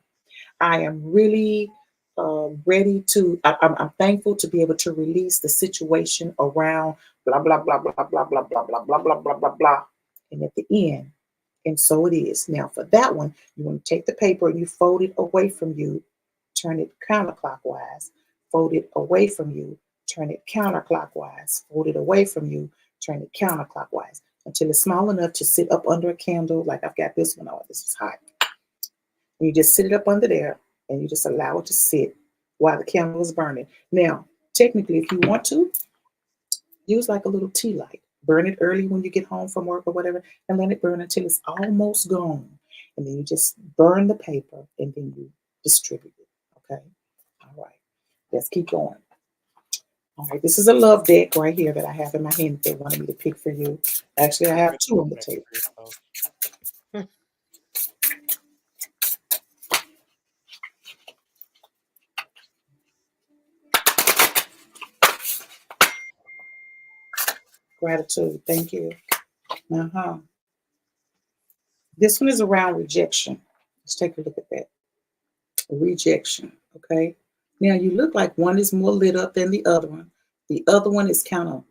I am really ready to, I'm thankful to be able to release the situation around blah, blah, blah, blah, blah, blah, blah, blah, blah, blah, blah, blah, blah. And at the end, and so it is. Now for that one, you want to take the paper and you fold it away from you, turn it counterclockwise, fold it away from you, turn it counterclockwise, fold it away from you, turn it counterclockwise until it's small enough to sit up under a candle. Like I've got this one on, this is hot. And you just sit it up under there and you just allow it to sit while the candle is burning. Now, technically, if you want to, use like a little tea light. Burn it early when you get home from work or whatever, and let it burn until it's almost gone. And then you just burn the paper and then you distribute it. Okay? All right. Let's keep going. All right. This is a love deck right here that I have in my hand that they wanted me to pick for you. Actually, I have two on the table. Gratitude. Thank you. Uh-huh. This one is around rejection. Let's take a look at that. Rejection. Okay. Now you look like one is more lit up than the other one. The other one is kind of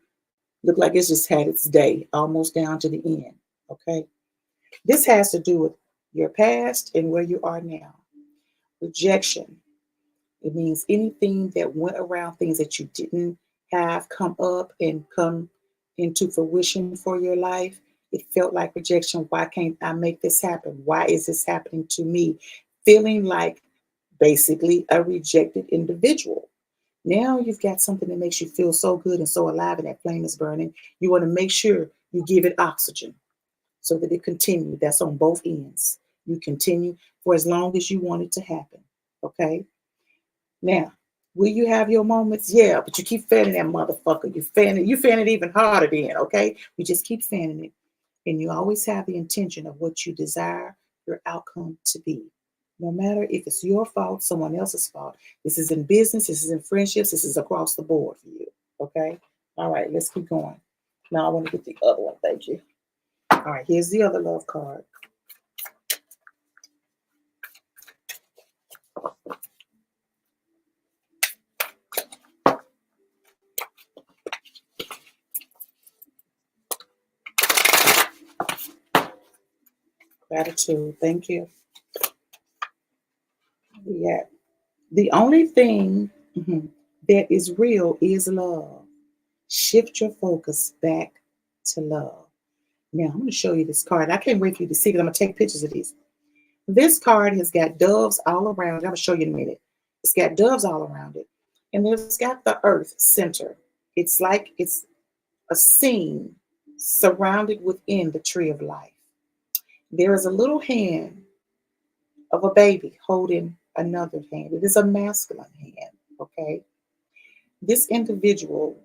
look like it's just had its day, almost down to the end. Okay. This has to do with your past and where you are now. Rejection. It means anything that went around, things that you didn't have come up and come into fruition for your life. It felt like rejection. Why can't I make this happen? Why is this happening to me? Feeling like basically a rejected individual. Now you've got something that makes you feel so good and so alive, and that flame is burning. You want to make sure you give it oxygen so that it continues. That's on both ends. You continue for as long as you want it to happen. Okay. Now, Will you have your moments? Yeah, but you keep fanning that motherfucker. You fan it even harder then, okay? You just keep fanning it. And you always have the intention of what you desire your outcome to be. No matter if it's your fault, someone else's fault. This is in business, this is in friendships, this is across the board for you. Okay? All right, let's keep going. Now I want to get the other one. Thank you. All right, here's the other love card. Gratitude. Thank you. Yeah. The only thing that is real is love. Shift your focus back to love. Now, I'm going to show you this card. I can't wait for you to see it. I'm going to take pictures of these. This card has got doves all around it. I'm going to show you in a minute. It's got doves all around it. And it's got the earth center. It's like it's a scene surrounded within the tree of life. There is a little hand of a baby holding another hand. It is a masculine hand, okay? This individual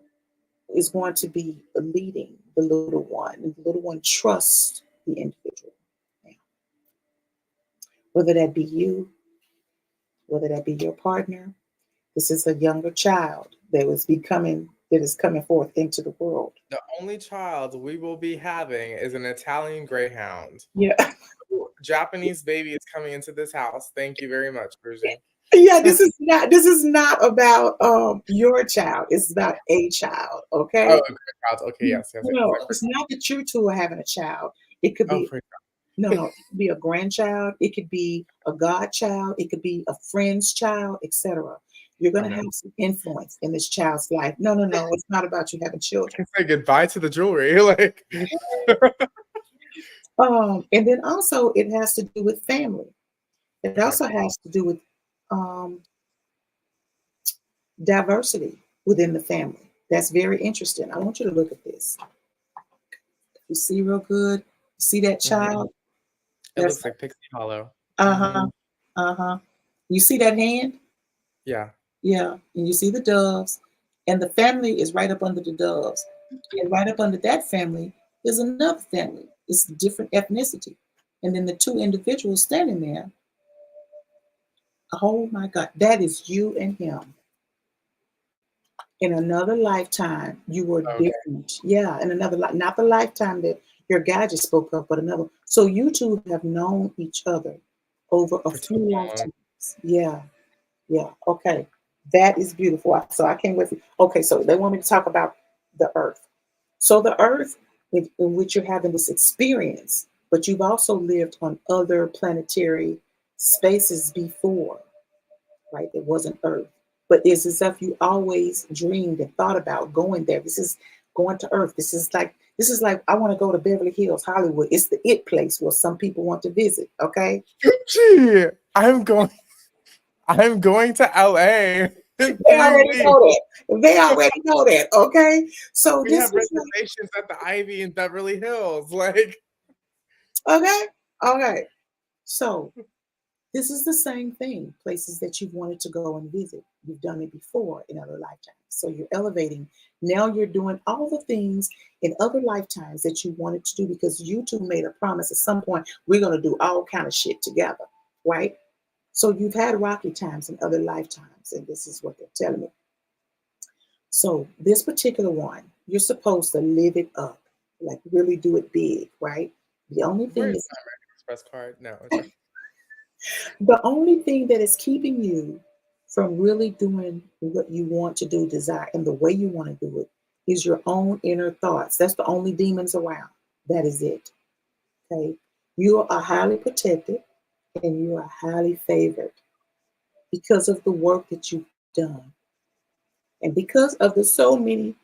is going to be leading the little one, and the little one trusts the individual. Now, whether that be you, whether that be your partner, this is a younger child that is coming forth into the world. The only child we will be having is an Italian Greyhound. Yeah. Japanese baby is coming into this house. Thank you very much, Boujee. Yeah, this is not about your child. It's about a child, okay? Oh, a grandchild. Okay, yes, yes, No, yes. it's not that you two are having a child. It could Oh, be praise no, it could be a grandchild, it could be a godchild, it could be a friend's child, etc. You're God. gonna Oh, no. have some influence in this child's life. No, no, no, it's not about you having I children. can say goodbye to the jewelry. Like, And then also it has to do with family. It okay. also has to do with um, diversity within the family. That's very interesting. I want you to look at this. You see real good. You see that Mhm. child? It That's looks like Pixie Hollow. uh-huh. Hmm. Uh-huh. You see that hand? Yeah. Yeah. And you see the doves. And the family is right up under the doves. And right up under that family is another family. It's different ethnicity. And then the two individuals standing there. Oh my God, that is you and him. In another lifetime, you were Okay. different. Yeah, in another life, not the lifetime that your guy just spoke of, but another. So you two have known each other over a For too few long. lifetimes. Yeah, yeah. Okay, that is beautiful. So I can't wait for. Okay, so they want me to talk about the Earth. So the Earth, in which you're having this experience, but you've also lived on other planetary spaces before, right? It wasn't Earth. But it's as if you always dreamed and thought about going there. This is going to Earth. This is like I want to go to Beverly Hills, Hollywood. It's the it place where some people want to visit. Okay. Gee, I'm going to LA in They 3 already weeks. know that. They already know that. Okay. So We this have is like, reservations at the Ivy in Beverly Hills. Like, okay. Okay. So this is the same thing, places that you've wanted to go and visit. You've done it before in other lifetimes. So you're elevating. Now you're doing all the things in other lifetimes that you wanted to do because you two made a promise at some point, we're going to do all kind of shit together, right? So you've had rocky times in other lifetimes, and this is what they're telling me. So this particular one, you're supposed to live it up, like really do it big, right? The only thing where's is my American Express card? No, it's okay. The only thing that is keeping you from really doing what you want to do, desire, and the way you want to do it is your own inner thoughts. That's the only demons around. That is it. Okay. You are highly protected and you are highly favored because of the work that you've done. And because of the so many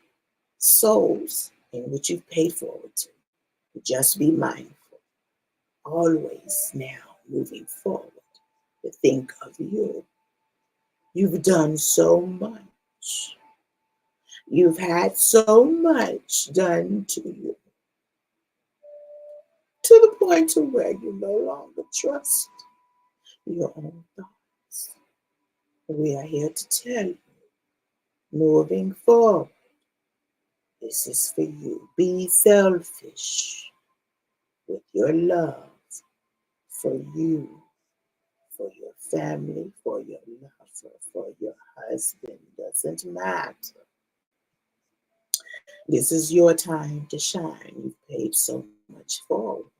souls in which you've paid forward to. Just be mindful. Always now moving forward to think of you. You've done so much. You've had so much done to you to the point to where you no longer trust your own thoughts. We are here to tell you moving forward. This is for you. Be selfish with your love for you, for your family, for your lover, for your husband. Doesn't matter. This is your time to shine. You've paid so much forward.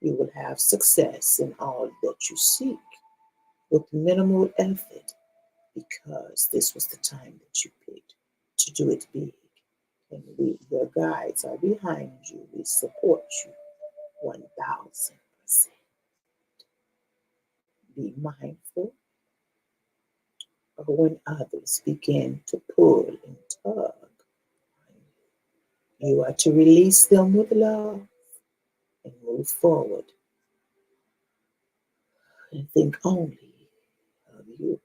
You will have success in all that you seek with minimal effort because this was the time that you picked to do it big. And we, your guides, are behind you. We support you 1000%. Be mindful of when others begin to pull and tug. You are to release them with love and move forward and think only of you.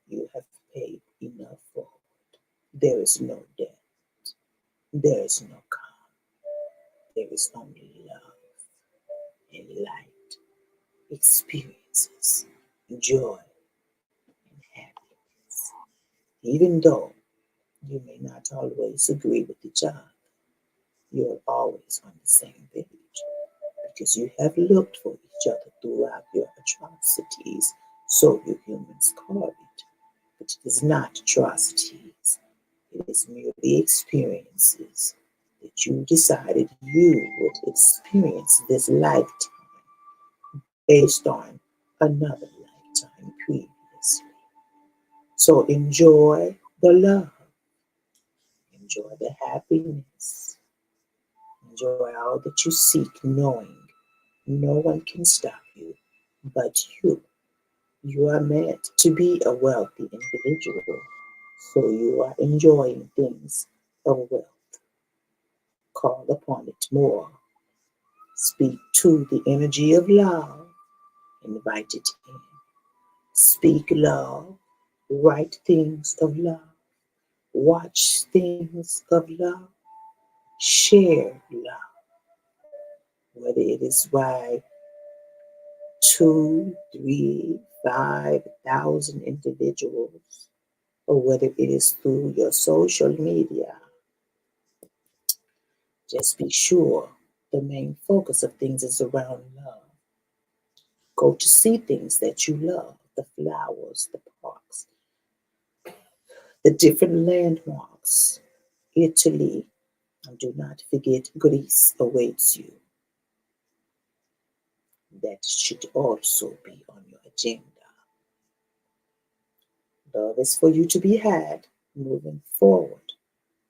You have paid enough forward. There is no debt. There is no calm. There is only love and light, experiences, joy, and happiness. Even though you may not always agree with each other, you're always on the same page because you have looked for each other throughout your atrocities. So you humans call it, but it is not atrocities. It is merely experiences that you decided you would experience this lifetime based on another lifetime previously. So enjoy the love, enjoy the happiness, enjoy all that you seek, knowing no one can stop you but you. You are meant to be a wealthy individual, so you are enjoying things of wealth. Call upon it more. Speak to the energy of love. Invite it in. Speak love. Write things of love. Watch things of love. Share love. Whether it is by 2, 3, 5,000 individuals, or whether it is through your social media, just be sure the main focus of things is around love. Go to see things that you love, the flowers, the parks, the different landmarks. Italy, and do not forget Greece awaits you. That should also be on your agenda. Love is for you to be had moving forward.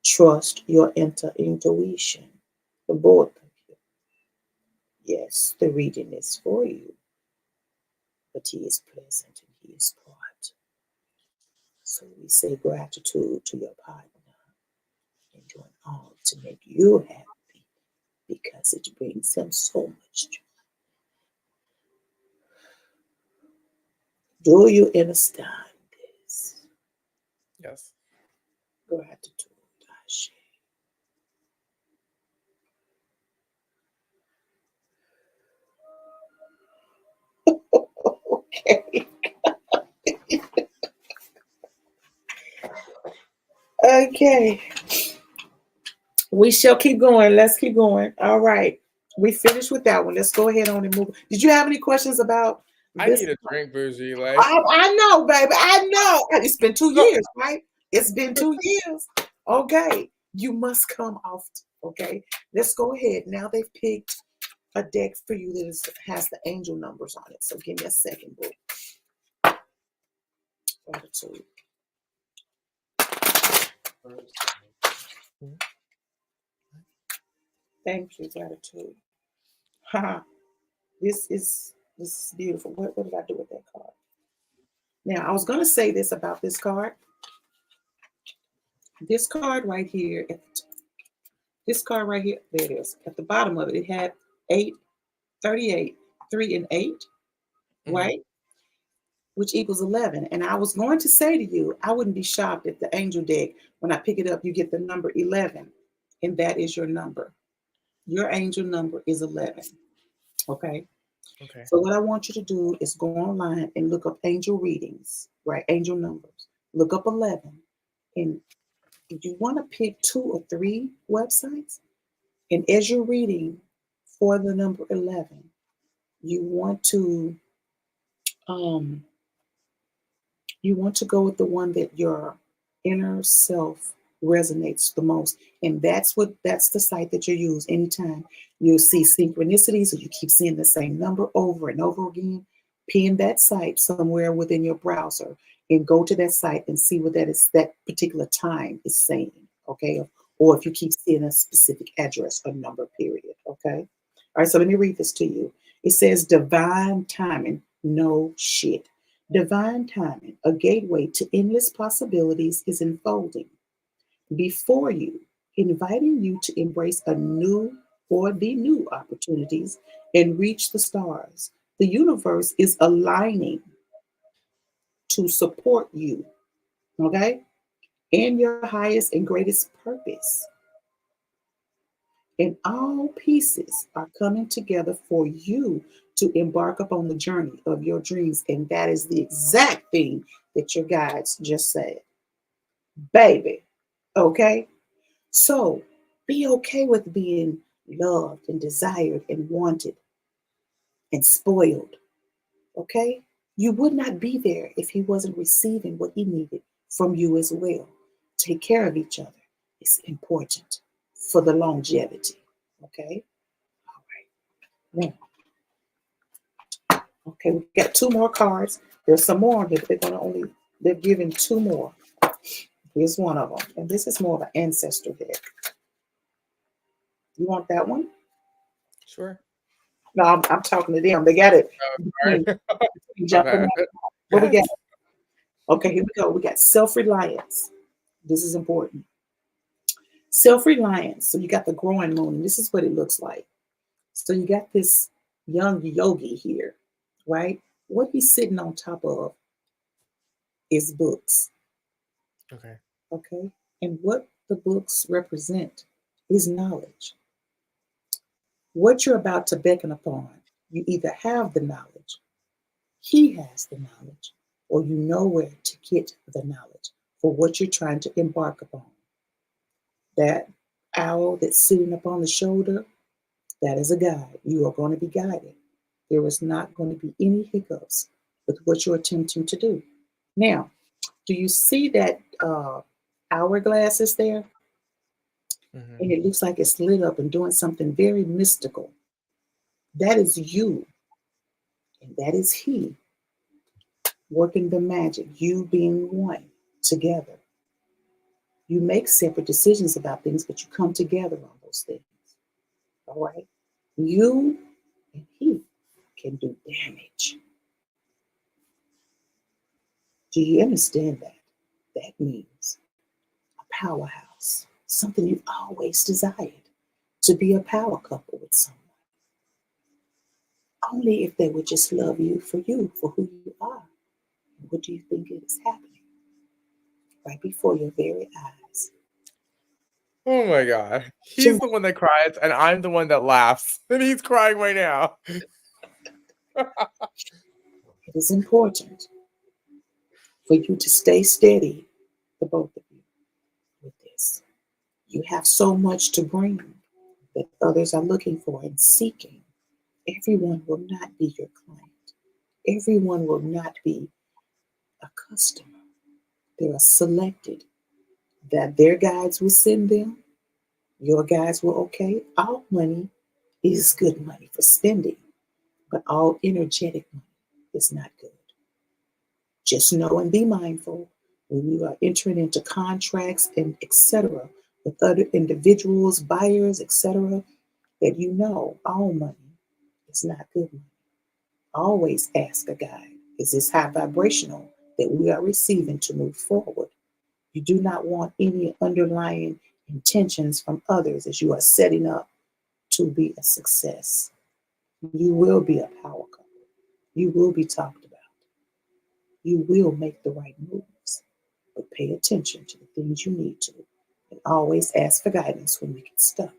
Trust your intuition for both of you. Yes, the reading is for you, but he is present and he is part. So we say gratitude to your partner and doing all to make you happy because it brings him so much joy. Do you understand this? Yes. Gratitude, Ashe. Okay. Okay. We shall keep going. Let's keep going. All right. We finished with that one. Let's go ahead on and move. Did you have any questions about I this? need a drink, Boujee. Like, I know, baby. I know. It's been 2 years, so, right? It's been 2 years. Okay. You must come off. Okay. Let's go ahead. Now they've picked a deck for you that has the angel numbers on it. So give me a second, boo. Gratitude. Thank you, gratitude. Ha. This is beautiful. What did I do with that card? Now I was gonna say this about this card. This card right here, this card right here, there it is. At the bottom of it, it had 8, 38, 3, and 8, mhm. right? Which equals 11. And I was going to say to you, I wouldn't be shocked if the angel deck, when I pick it up, you get the number 11, and that is your number. Your angel number is 11. Okay. Okay. So what I want you to do is go online and look up angel readings, right? Angel numbers. Look up 11 And you want to pick 2 or 3 websites. And as you're reading for the number 11, you want to um, you want to go with the one that your inner self resonates the most. And that's the site that you use anytime you'll see synchronicities or you keep seeing the same number over and over again. Pin that site somewhere within your browser and go to that site and see what that particular time is saying. Okay. Or if you keep seeing a specific address or number, period. Okay. All right, so let me read this to you. It says divine timing, no shit. Divine timing, a gateway to endless possibilities, is unfolding before you, inviting you to embrace a new or the new opportunities and reach the stars. The universe is aligning to support you, okay, and your highest and greatest purpose. And all pieces are coming together for you to embark upon the journey of your dreams. And that is the exact thing that your guides just said. Baby, okay? So be okay with being loved and desired and wanted and spoiled, okay? You would not be there if he wasn't receiving what he needed from you as well. Take care of each other. It's important for the longevity, okay? All right. Now, okay, we got 2 more cards. There's some more on here, but they're giving 2 more. Here's one of them. And this is more of an ancestor deck. You want that one? Sure. No, I'm talking to them. They got it. Sorry. Jumping. Okay. What we got? Okay, here we go. We got self-reliance. This is important. Self-reliance. So you got the growing moon, and this is what it looks like. So you got this young yogi here, right? What he's sitting on top of is books. Okay. Okay. And what the books represent is knowledge. What you're about to beckon upon, you either have the knowledge, he has the knowledge, or you know where to get the knowledge for what you're trying to embark upon. That owl that's sitting up on the shoulder, that is a guide. You are going to be guided. There is not going to be any hiccups with what you're attempting to do. Now, do you see that hourglass is there? Mm-hmm. And it looks like it's lit up and doing something very mystical. That is you, and that is he working the magic, you being one together. You make separate decisions about things, but you come together on those things. All right? You and he can do damage. Do you understand that? That means a powerhouse, something you've always desired, to be a power couple with someone. Only if they would just love you, for who you are. And what do you think is happening right before your very eyes? Oh my God. He's So the one that cries, and I'm the one that laughs. And he's crying right now. it is important for you to stay steady, the both of you, with this. You have so much to bring that others are looking for and seeking. Everyone will not be your client. Everyone will not be a customer. They are selected that their guides will send them. Your guides will, okay. All money is good money for spending, but all energetic money is not good. Just know and be mindful when you are entering into contracts and etc. with other individuals, buyers, etc., that you know all money is not good money. Always ask a guide, is this high vibrational that we are receiving to move forward? You do not want any underlying intentions from others as you are setting up to be a success. You will be a power couple. You will be talked about. You will make the right moves, but pay attention to the things you need to. And always ask for guidance when you get stuck.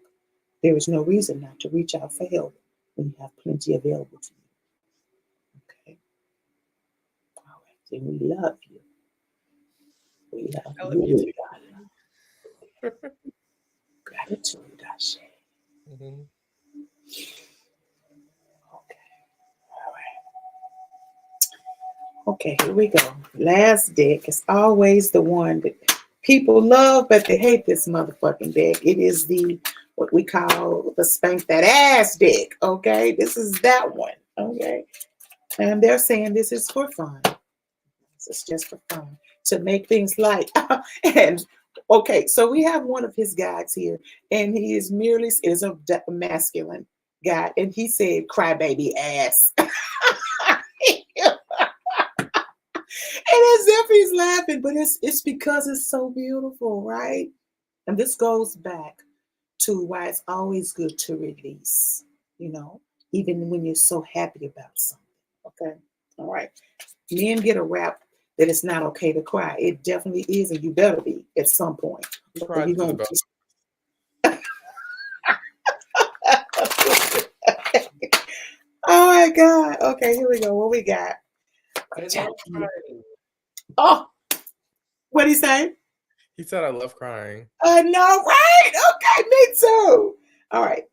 There is no reason not to reach out for help when you have plenty available to you. Okay? All right. Then we love you. We love I love you you. too. Gratitude, Ashe. Mhm. Okay. All right. Okay, here we go. Last deck is always the one that people love, but they hate this motherfucking deck. It is the what we call the spank that ass deck. Okay, this is that one. Okay, and they're saying this is for fun. This is just for fun to make things light. And okay, so we have one of his guides here, and he is merely is a masculine guy, and he said, "Crybaby ass." And as if he's laughing, but it's because it's so beautiful, right? And this goes back to why it's always good to release, you know, even when you're so happy about something. Okay. All right. Men get a rap that it's not okay to cry. It definitely is, and you better be at some point. You Or cried you're to the gonna bone. just Oh my God. Okay, here we go. What we got? I love crying. Oh, what he say? He said, "I love crying." I know, right? Okay, me too. All right.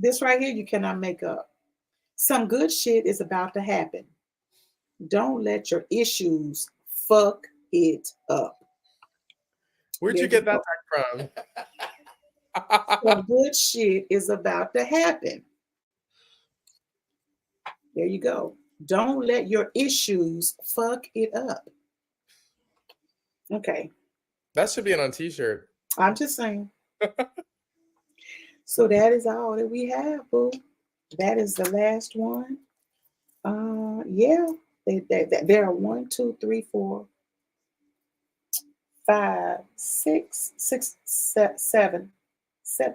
This right here, you cannot make up. Some good shit is about to happen. Don't let your issues fuck it up. Where'd There you you get that go. back Some from? good shit is about to happen. There you go. Don't let your issues fuck it up. Okay. That should be on a t-shirt. I'm just saying. So that is all that we have, boo. That is the last one. Yeah. There are 1, 2, 3, 4, 5, 6, 6, 7,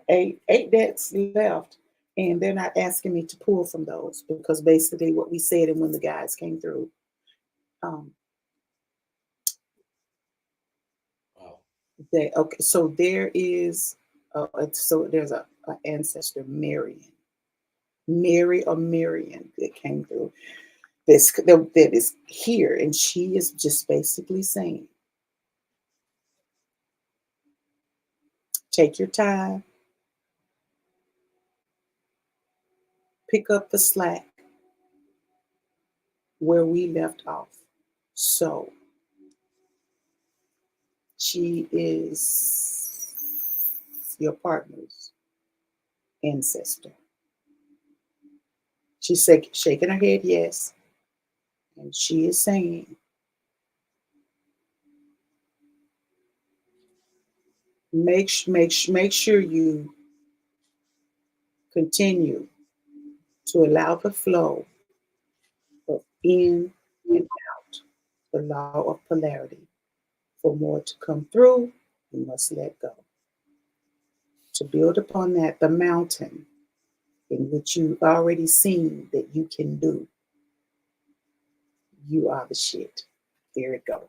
8 decks left, and they're not asking me to pull from those because basically what we said and when the guys came through. Um, Wow. they okay. So there is, so there's a ancestor Marion, Mary or Marion that came through. That is here, and she is just basically saying, take your time, pick up the slack where we left off. So she is your partner's ancestor. She's shaking her head yes, and she is saying, make sure you continue to allow the flow of in and out, the law of polarity. For more to come through, you must let go. To build upon that, the mountain in which you've already seen that you can do, you are the shit. There it goes.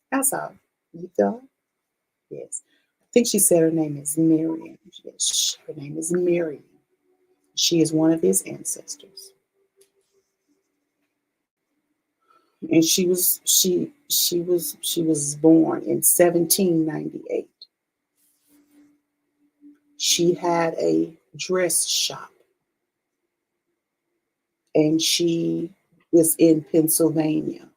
That's all. You done? Yes. I think she said her name is Miriam. Yes, her name is Miriam. She is one of his ancestors. And she was born in 1798. She had a dress shop and she was in Pennsylvania.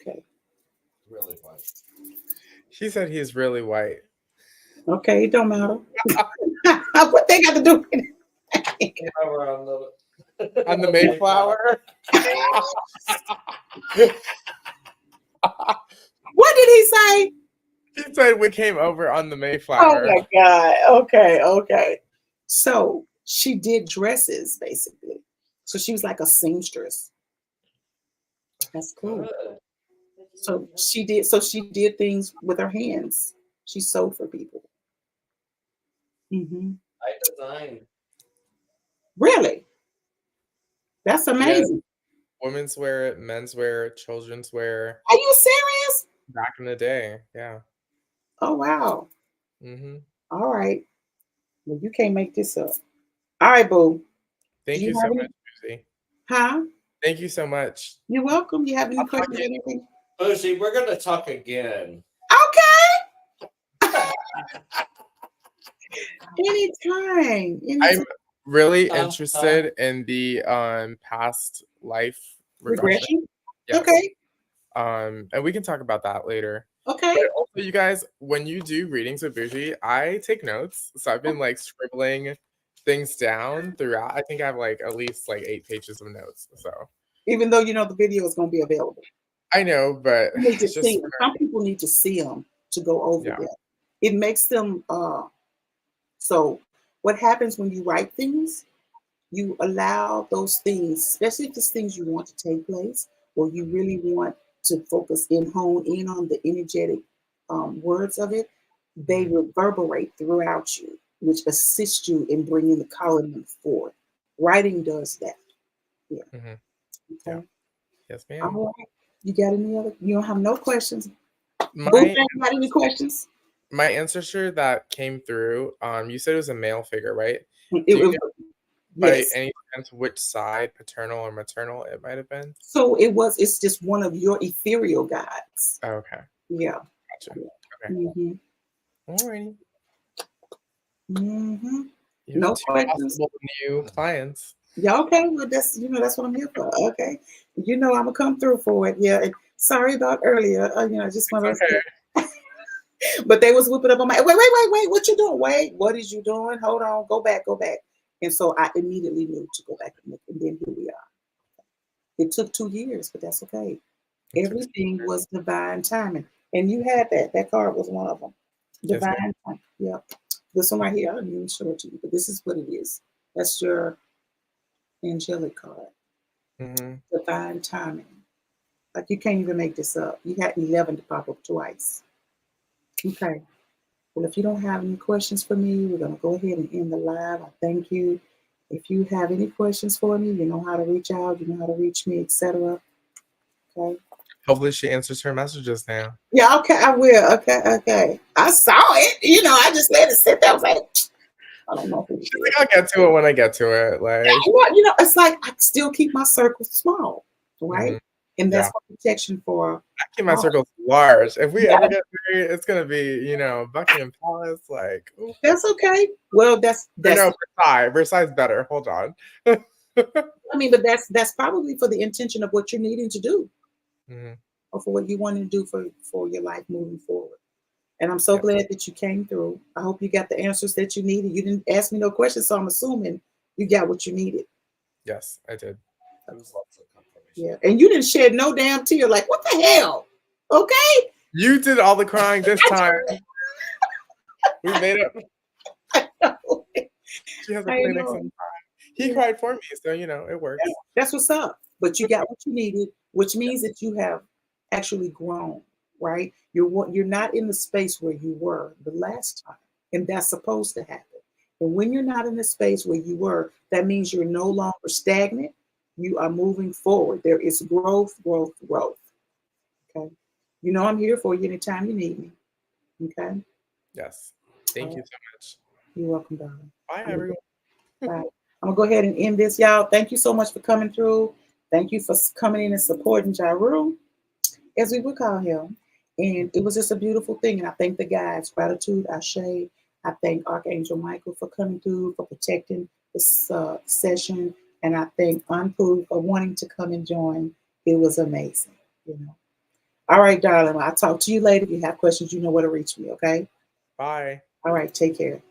Okay. Really white. She said he's really white. Okay, it don't matter. What they got to do with it? On the Mayflower. What did he say? He said we came over on the Oh Mayflower. my God. Okay, okay. So she did dresses basically. So she was like a seamstress. That's cool. So she did things with her hands. She sewed for people. I designed. Really? That's Yeah, amazing. women's wear, men's wear, children's wear. Are you serious? Back in the day, yeah. Oh wow. Mm-hmm. All right. Well, you can't make this up. All right, boo. Do Thank you you so have any? much, Boujee. Huh? Thank you so much. You're welcome. You have any I'll talk questions to or you. anything? Boujee, we're going to talk again. Okay. Anytime. I'm Anytime. really interested in the past life regression. Regression? Yes. Okay. And we can talk about that later. Okay. But also, you guys, when you do readings with Boujee, I take notes. So I've been like scribbling things down throughout. I think I have like at least like 8 pages of notes. So Even though you know the video is going to be available. I know, but You need to it's just see them. Some people need to see them to go over yeah. them. It makes them so what happens when you write things, you allow those things, especially if it's things you want to take place, or you really want to focus and hone in on the energetic words of it, they reverberate throughout you, which assists you in bringing the colony forth. Writing does that. Yeah. Mm-hmm. Okay. Yeah. Yes, ma'am. All right. You got any other? You don't have no questions. My Got any questions? my ancestor that came through, you said it was a male figure, right? It Do you was know by yes. any chance which side, paternal or maternal, it might have been? So it's just one of your ethereal gods. Oh, okay. Yeah. Gotcha. Okay. Mm-hmm. Alrighty. Mm-hmm. You have No 2 questions. possible new clients. Yeah, okay. Well, that's what I'm here for. Okay. I'm gonna come through for it. Yeah. And sorry about earlier. I just want It's to okay. but they was whipping up on my wait, what you doing? Wait, what is you doing? Hold on, go back. And so I immediately knew to go back and look, and then here we are. It took 2 years, but that's okay. It took 2 Everything years. was divine timing. And you had that. That card was one of them. Yes, ma'am. Divine timing. Yep. This one right here, I didn't even show it to you, but this is what it is. That's your angelic card. Mm-hmm. Divine timing. Like you can't even make this up. You had 11 to pop up twice. Okay. Well, if you don't have any questions for me, we're going to go ahead and end the live. I thank you. If you have any questions for me, you know how to reach out, you know how to reach me, etc. Okay. Hopefully she answers her messages now. Yeah, okay, I will. Okay. I saw it. I just let it sit there. I was like, I don't know who it She's is. like, I'll get to it when I get to it. Like, It's like I still keep my circle small, right? Mhm. And that's Yeah. for protection for. I keep my circles large. If we Yeah. ever get married, it's gonna be, Buckingham Palace. Like, ooh. That's okay. Well, that's No, Versailles. Versailles is better. Hold on. I mean, but that's probably for the intention of what you're needing to do, Mm-hmm. or for what you want to do for your life moving forward. And I'm so Yep. glad that you came through. I hope you got the answers that you needed. You didn't ask me no questions, so I'm assuming you got what you needed. Yes, I did. It was lots of confirmation. Yeah, and you didn't shed no damn tear. Like, what the hell? Okay. You did all the crying this time. We made up. She has a I Kleenex know. in the time. He cried for me, so it works. That's what's up. But you got what you needed, which means that you have actually grown, right? You're not in the space where you were the last time, and that's supposed to happen. And when you're not in the space where you were, that means you're no longer stagnant. You are moving forward. There is growth. Okay. I'm here for you anytime you need me. Okay. Yes. Thank you so much. You're welcome, darling. Bye, everyone. Bye. I'm gonna go ahead and end this, y'all. Thank you so much for coming through. Thank you for coming in and supporting Jaru, as we would call him. And it was just a beautiful thing. And I thank the guys. Gratitude, Ashe. I thank Archangel Michael for coming through, for protecting this session. And I thank Anpu for wanting to come and join. It was amazing. All right, darling. I'll talk to you later. If you have questions, you know where to reach me, okay? Bye. All right, take care.